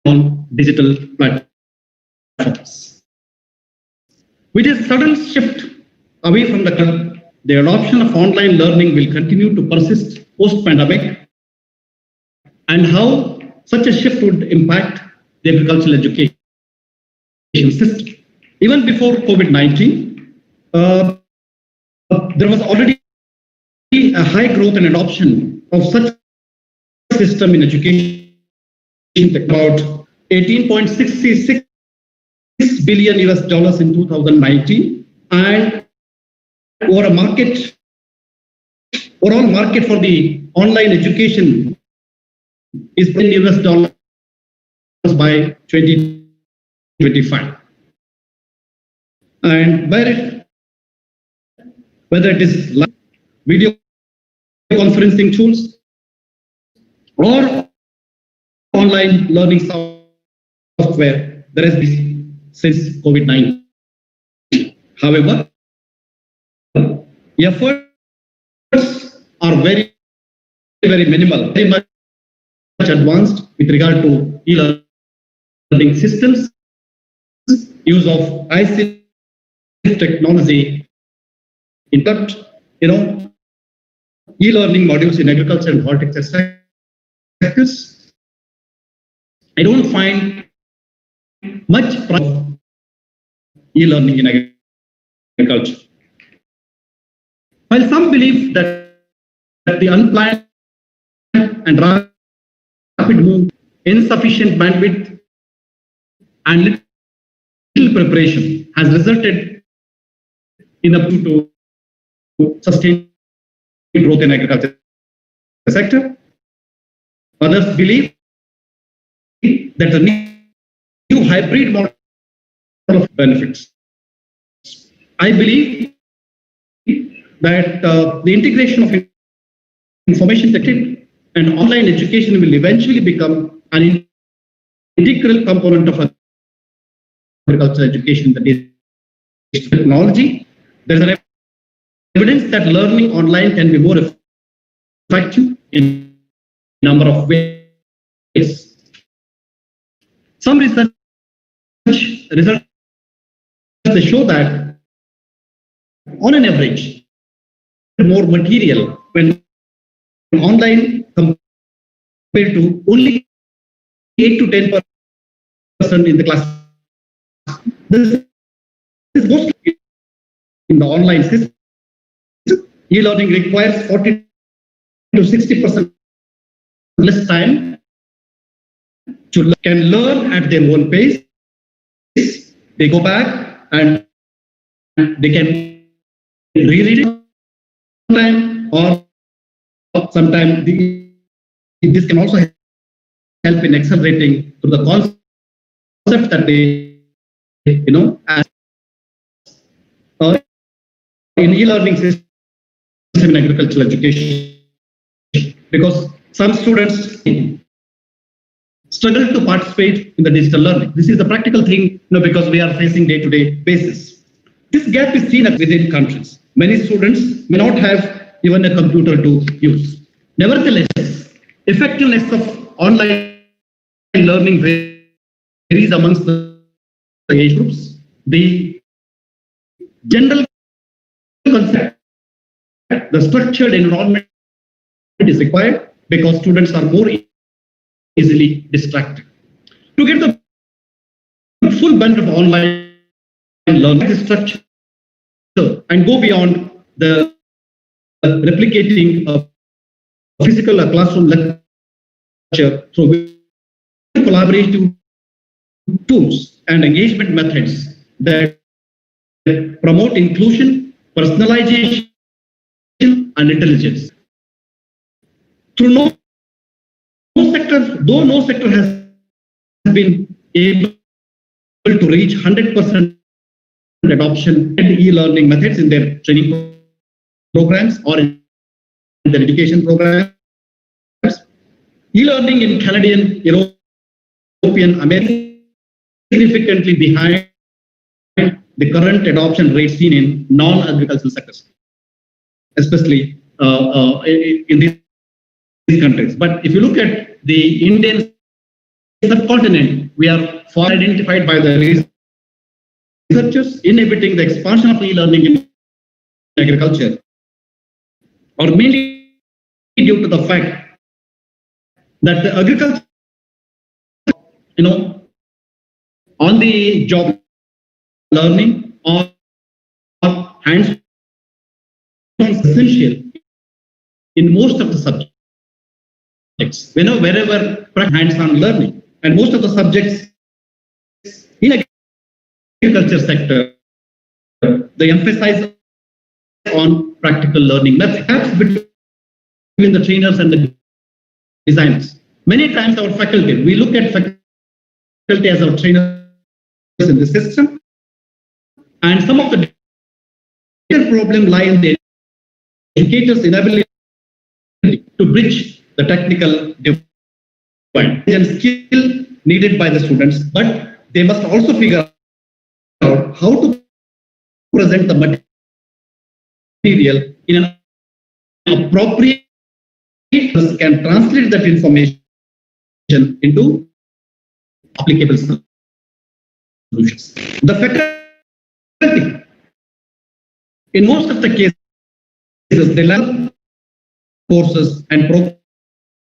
on digital platforms. With a sudden shift away from the adoption of online learning will continue to persist post-pandemic, and how such a shift would impact the agricultural education system. Even before COVID-19, there was already a high growth and adoption of such system in education. About 18.66 billion US in 2019, and overall market for the online education is $10 billion by 2025. And whether it is video conferencing tools or online learning software, there has been since COVID-19. However, efforts are very, very minimal, very much advanced with regard to e-learning systems, use of ICT technology, in fact, e-learning modules in agriculture and horticulture sectors. I don't find much e-learning in agriculture. While some believe that the unplanned and rapid move, insufficient bandwidth, and little preparation has resulted in a to sustain growth in agriculture sector. Others believe that the new hybrid model of benefits. I believe that the integration of information technology and online education will eventually become an integral component of agriculture education. That is technology. There is an evidence that learning online can be more effective in a number of ways. Some results they show that on an average, more material when online compared to only 8 to 10% in the class. This is mostly in the online system. E-learning requires 40 to 60% less time to can learn at their own pace. They go back and they can reread it sometime, or sometimes this can also help in accelerating to the concept that they as in e-learning system in agricultural education, because some students struggle to participate in the digital learning. This is the practical thing, because we are facing day-to-day basis. This gap is seen within countries. Many students may not have even a computer to use. Nevertheless, effectiveness of online learning varies amongst the age groups. The general concept, the structured environment is required because students are more easily distracted. To get the full benefit of online learning structure and go beyond the replicating of physical or classroom lecture through collaborative tools and engagement methods that promote inclusion, personalization, and intelligence. Through though no sector has been able to reach 100% adoption and e-learning methods in their training programs or in their education programs. E-learning in Canadian, European, American significantly behind the current adoption rate seen in non-agricultural sectors, especially in these countries. But if you look at the Indian subcontinent, we are far identified by the researchers inhibiting the expansion of e-learning in agriculture, or mainly due to the fact that the agriculture, on the job learning or hands-on is essential in most of the subjects. Wherever hands-on learning, and most of the subjects in agriculture sector, the emphasis on practical learning methods between the trainers and the designers. Many times our faculty, we look at faculty as our trainers in the system, and some of the problem lie in the educators' inability to bridge the technical divide and skill needed by the students, but they must also figure out how to present the material in an appropriate can translate that information into applicable solutions. The faculty, in most of the cases, they learn courses and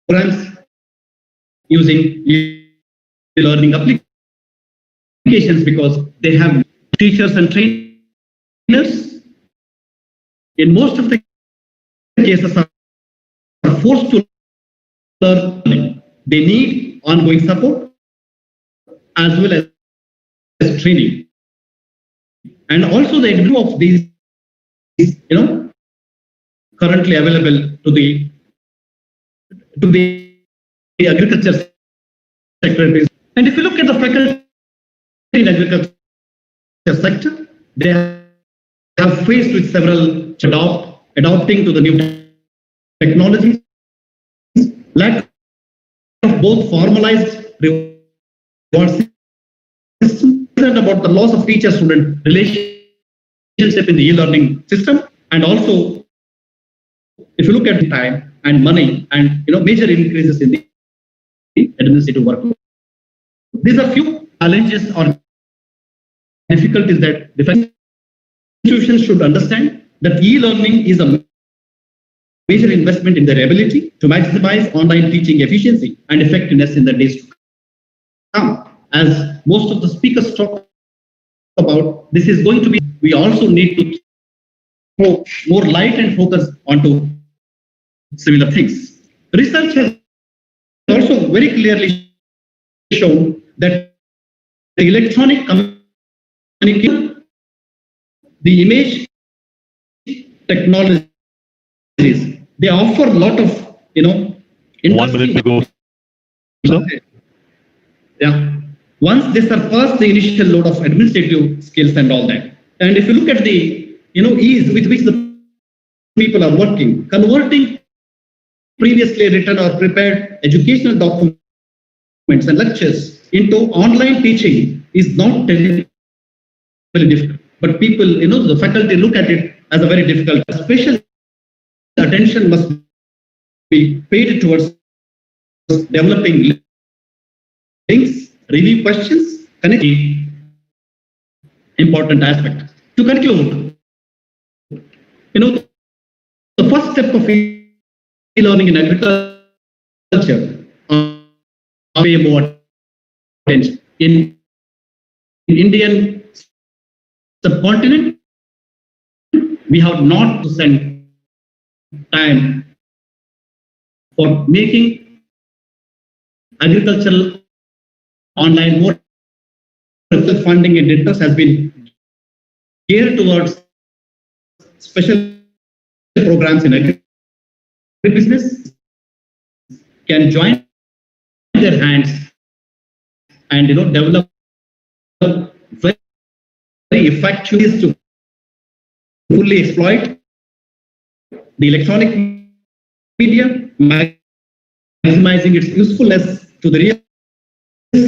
programs using learning applications because they have teachers and trainers. In most of the cases, are forced to learn. They need ongoing support as well as training, and also the degree of these, currently available to the agriculture sector. And if you look at the faculty in agriculture sector, they have faced with several adopting to the new technologies, lack of both formalized reward system, and about the loss of teacher-student relationship in the e-learning system, and also if you look at the time and money and major increases in the administrative workload. These are few challenges or difficulties that the institutions should understand that e-learning is a major investment in their ability to maximize online teaching efficiency and effectiveness in the days to come. As most of the speakers talk about, this is going to be, we also need to throw more light and focus onto similar things. Research has also very clearly shown that the electronic communication, the image technologies, they offer a lot of, 1 minute to go. Yeah. Once they surpass the initial load of administrative skills and all that. And if you look at the, ease with which the people are working, converting previously written or prepared educational documents and lectures into online teaching is not terribly difficult. But people, the faculty look at it as a very difficult. Special attention must be paid towards developing links, review questions, connecting important aspect. To conclude, the first step of e-learning in agriculture pay more attention. In Indian subcontinent, we have not to spend time for making agricultural online more funding and interest has been geared towards special programs in agribusiness can join their hands and develop very effective ways to fully exploit the electronic media, maximizing its usefulness to the real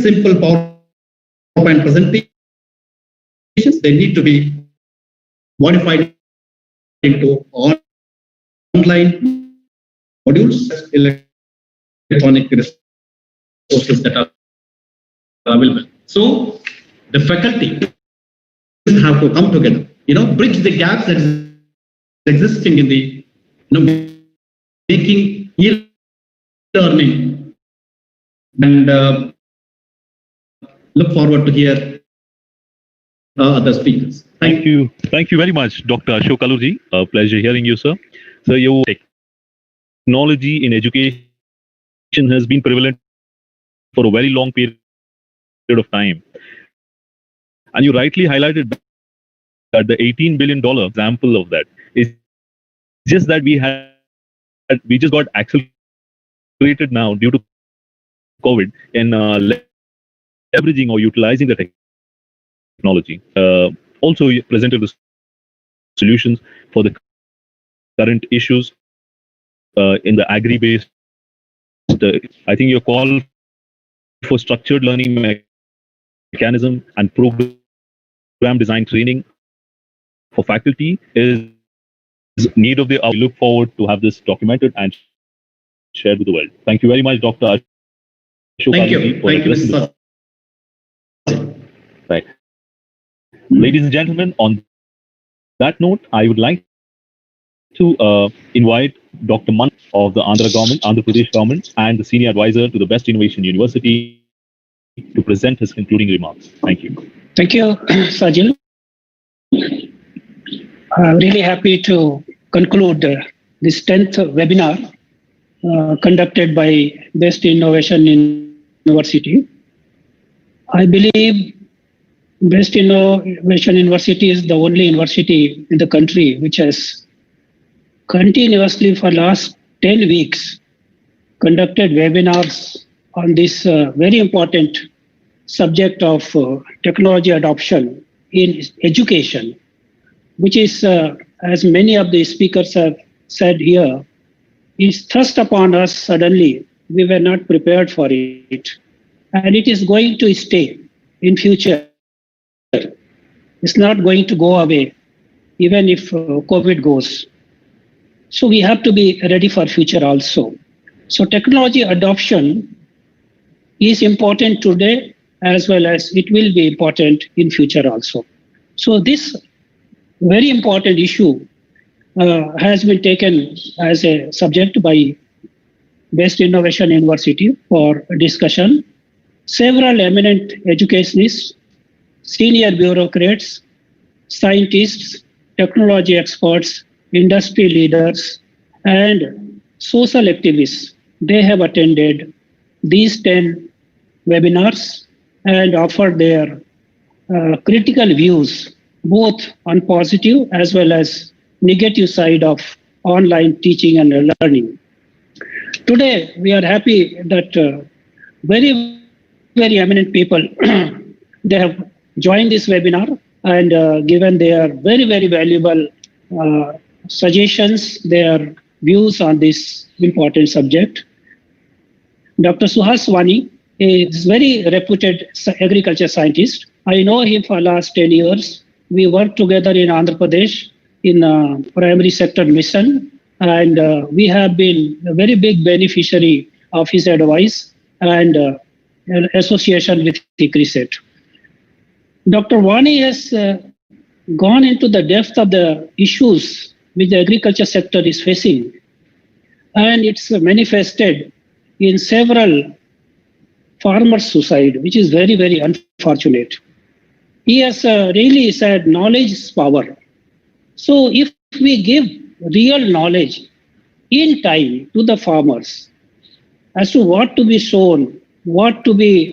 simple PowerPoint presentations. They need to be modified into online modules, electronic resources that are available. So the faculty have to come together, bridge the gaps that is existing in the, making e-learning, and look forward to hear other speakers. Thank you. Thank you very much, Dr. Ashok Alurji. A pleasure hearing you, sir. So your technology in education has been prevalent for a very long period of time. And you rightly highlighted that the $18 billion example of that is just that we just got accelerated now due to COVID in leveraging or utilizing the technology. Also presented the solutions for the current issues in the agri-based. I think your call for structured learning mechanism and program design training for faculty is need of the hour. We look forward to have this documented and shared with the world. Thank you very much, Dr. Ashok. Thank you. Thank you, Mr. Right. Ladies and gentlemen, on that note, I would like to invite Dr. Manmohan of the Andhra Pradesh government and the senior advisor to the Best Innovation University to present his concluding remarks. Thank you. Thank you, Shazil. I'm really happy to conclude this 10th webinar conducted by Best Innovation University. I believe Best Innovation University is the only university in the country which has continuously for last 10 weeks conducted webinars on this very important subject of technology adoption in education, which is, as many of the speakers have said here, is thrust upon us suddenly. We were not prepared for it. And it is going to stay in future. It's not going to go away, even if COVID goes. So we have to be ready for future also. So technology adoption is important today as well as it will be important in future also. So this very important issue has been taken as a subject by Best Innovation University for discussion. Several eminent educationists, senior bureaucrats, scientists, technology experts, industry leaders, and social activists, they have attended these 10 webinars and offered their critical views, both on positive as well as negative side of online teaching and learning. Today, we are happy that very, very eminent people, they have joined this webinar and given their very, very valuable suggestions, their views on this important subject. Dr. Suhas Wani is very reputed agriculture scientist. I know him for last 10 years. We worked together in Andhra Pradesh in primary sector mission, and we have been a very big beneficiary of his advice and association with ICRISET. Dr. Wani has gone into the depth of the issues which the agriculture sector is facing, and it's manifested in several farmers' suicide, which is very, very unfortunate. He has really said knowledge is power. So if we give real knowledge in time to the farmers as to what to be sown, what to be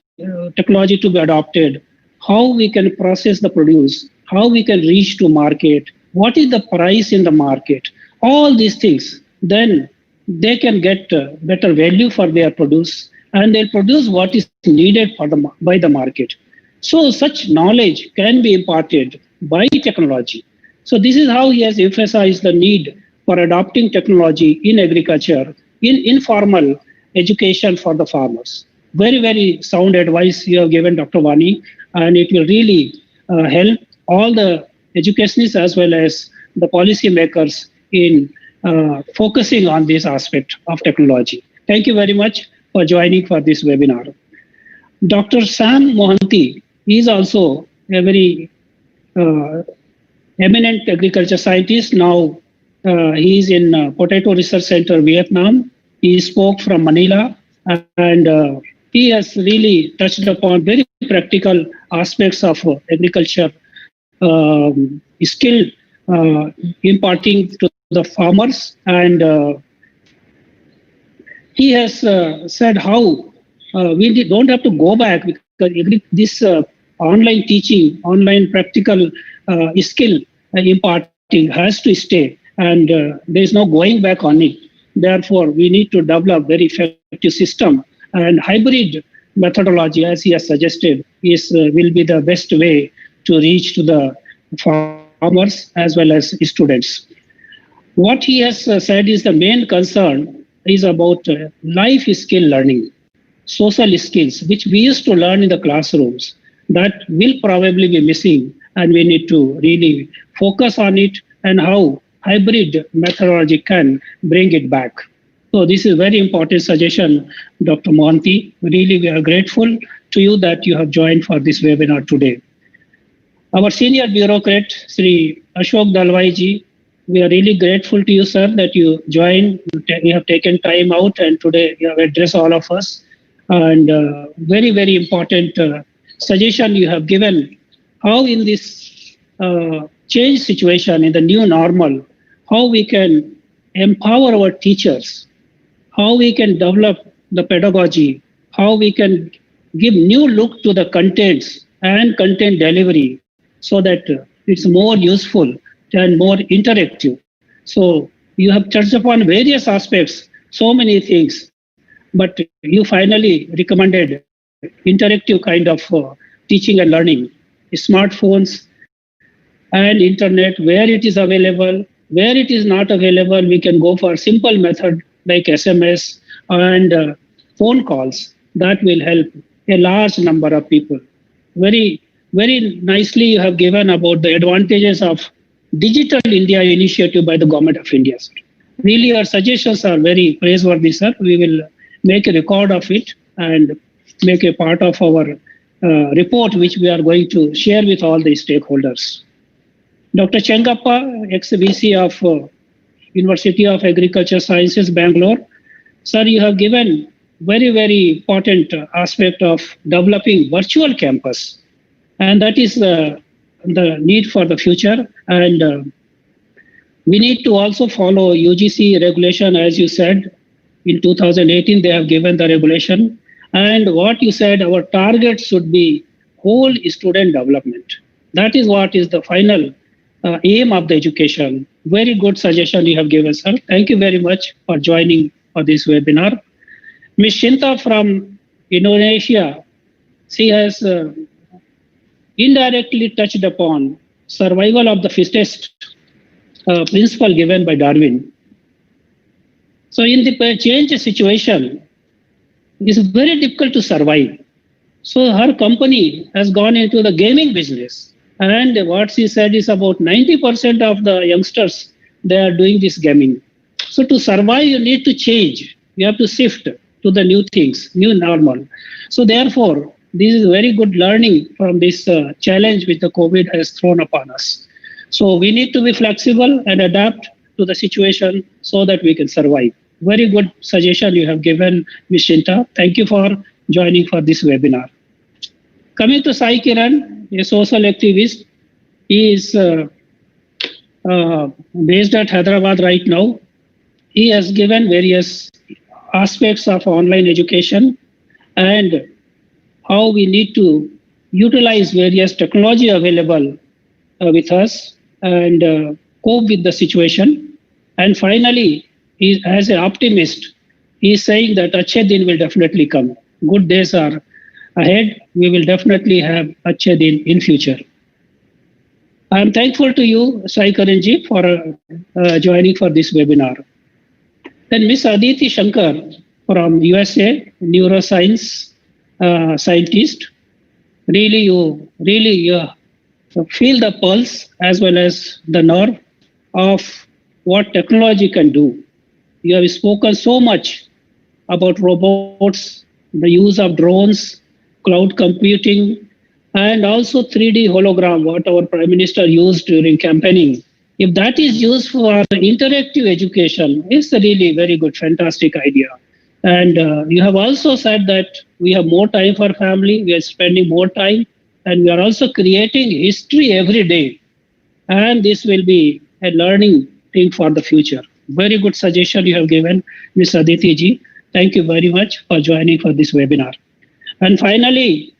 technology to be adopted, how we can process the produce, how we can reach to market, what is the price in the market, all these things, then they can get better value for their produce and they'll produce what is needed for by the market. So such knowledge can be imparted by technology. So this is how he has emphasized the need for adopting technology in agriculture, in informal education for the farmers. Very, very sound advice you have given, Dr. Wani, and it will really help all the educationists as well as the policy makers in focusing on this aspect of technology. Thank you very much for joining for this webinar. Dr. Sam Mohanty is also a very eminent agriculture scientist. Now he is in Potato Research Center, Vietnam. He spoke from Manila, and he has really touched upon very practical aspects of agriculture, skill imparting to the farmers, and he has said how we don't have to go back, because this online teaching, online practical skill imparting has to stay, and there is no going back on it. Therefore, we need to develop very effective system, and hybrid methodology, as he has suggested, is will be the best way to reach to the farmers as well as students. What he has said is the main concern is about life skill learning, social skills, which we used to learn in the classrooms. That will probably be missing, and we need to really focus on it and how hybrid methodology can bring it back. So this is a very important suggestion, Dr. Mohanty. Really, we are grateful to you that you have joined for this webinar today. Our senior bureaucrat, Sri Ashok Dalwai-ji, we are really grateful to you, sir, that you joined. You have taken time out, and today you have addressed all of us. And very, very important suggestion you have given, how in this change situation, in the new normal, how we can empower our teachers, how we can develop the pedagogy, how we can give new look to the contents and content delivery so that it's more useful and more interactive. So you have touched upon various aspects, so many things, but you finally recommended interactive kind of teaching and learning, smartphones and internet, where it is available, where it is not available, we can go for simple method like SMS and phone calls. That will help a large number of people. Very, very nicely you have given about the advantages of Digital India initiative by the Government of India, sir. Really, your suggestions are very praiseworthy, sir. We will make a record of it and make a part of our report, which we are going to share with all the stakeholders. Dr. Chengappa, ex-VC of University of Agriculture Sciences, Bangalore. Sir, you have given very, very important aspect of developing virtual campus. And that is the need for the future. And we need to also follow UGC regulation, as you said. In 2018, they have given the regulation. And what you said, our target should be whole student development. That is what is the final aim of the education. Very good suggestion you have given, sir. Thank you very much for joining for this webinar. Ms. Shinta from Indonesia, she has indirectly touched upon survival of the fittest principle given by Darwin. So in the change situation, it is very difficult to survive. So her company has gone into the gaming business. And what she said is about 90% of the youngsters, they are doing this gaming. So to survive, you need to change. You have to shift to the new things, new normal. So therefore, this is very good learning from this challenge which the COVID has thrown upon us. So we need to be flexible and adapt to the situation so that we can survive. Very good suggestion you have given, Ms. Shinta. Thank you for joining for this webinar. Coming to Sai Kiran, a social activist, he is based at Hyderabad right now. He has given various aspects of online education and how we need to utilize various technology available with us and cope with the situation. And finally, he, as an optimist, he is saying that Achhe Din will definitely come. Good days are ahead. We will definitely have Achhe Din in future. I am thankful to you, Sai Karanji, for joining for this webinar. Then Ms. Aditi Shankar from USA, neuroscience scientist. Really, you feel the pulse as well as the nerve of what technology can do. You have spoken so much about robots, the use of drones, cloud computing, and also 3D hologram, what our Prime Minister used during campaigning. If that is used for interactive education, it's a really very good, fantastic idea. And you have also said that we have more time for family, we are spending more time, and we are also creating history every day. And this will be a learning thing for the future. Very good suggestion you have given, Ms. Aditi ji. Thank you very much for joining for this webinar. And finally,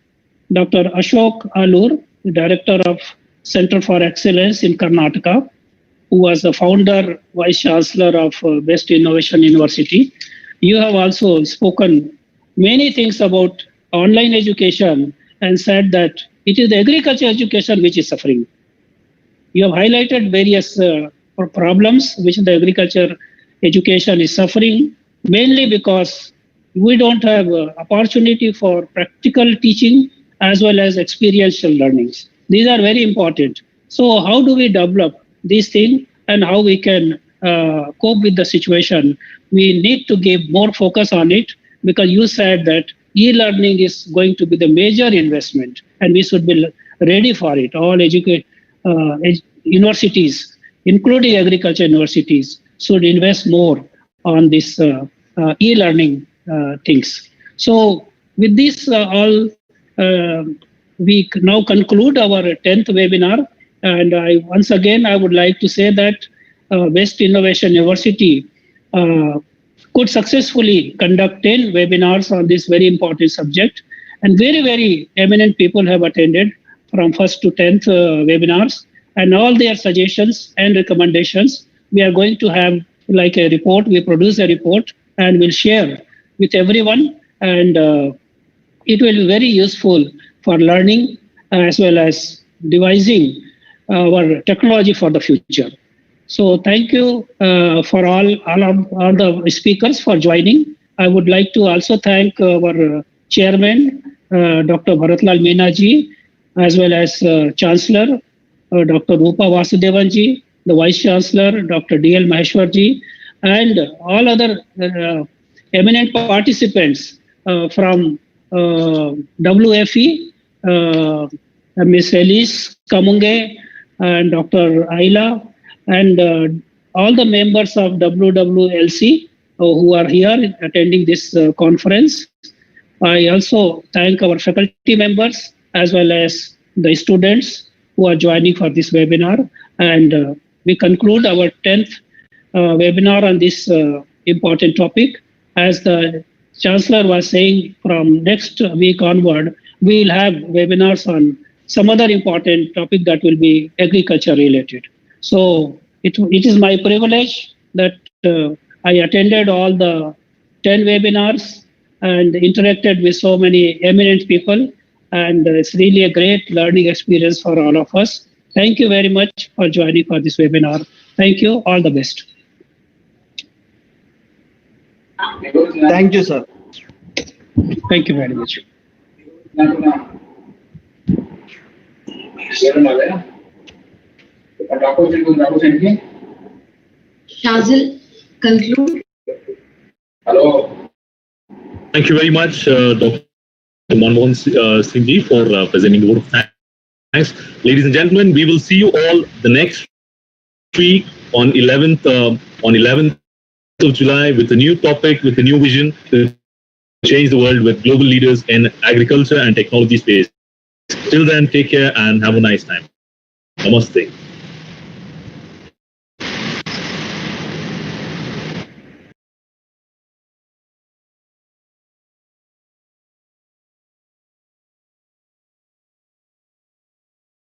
Dr. Ashok Alur, the Director of Center for Excellence in Karnataka, who was the founder, Vice Chancellor of Best Innovation University. You have also spoken many things about online education and said that it is the agriculture education which is suffering. You have highlighted various problems which the agriculture education is suffering, mainly because we don't have opportunity for practical teaching as well as experiential learnings. These are very important. So how do we develop these things and how we can cope with the situation? We need to give more focus on it, because you said that e-learning is going to be the major investment and we should be ready for it. All universities, including agriculture universities, should invest more on this e-learning things. So with this we now conclude our 10th webinar. And once again, I would like to say that Best Innovation University could successfully conduct 10 webinars on this very important subject. And very, very eminent people have attended from 1st to 10th webinars. And all their suggestions and recommendations, we are going to have like a report. We produce a report and we'll share with everyone. And it will be very useful for learning as well as devising our technology for the future. So thank you for all the speakers for joining. I would like to also thank our chairman, Dr. Bharat Meena ji, as well as Chancellor, Dr. Rupa Vasudevan ji, the Vice Chancellor, Dr. D.L. Maheshwar ji, and all other eminent participants from WFE, Ms. Elise Kamunge, and Dr. Aila, and all the members of WWLC who are here attending this conference. I also thank our faculty members as well as the students who are joining for this webinar. And we conclude our 10th webinar on this important topic. As the Chancellor was saying, from next week onward, we will have webinars on some other important topic that will be agriculture related. So it is my privilege that I attended all the 10 webinars and interacted with so many eminent people. And it's really a great learning experience for all of us. Thank you very much for joining for this webinar. Thank you. All the best. Thank you, sir. Thank you very much. Shazil, conclude. Hello. Thank you very much, Dr. Manmohan Singh ji, for presenting the vote of thanks. Ladies and gentlemen, we will see you all the next week on 11th of July with a new topic, with a new vision to change the world with global leaders in agriculture and technology space. Till then, take care and have a nice time. Namaste.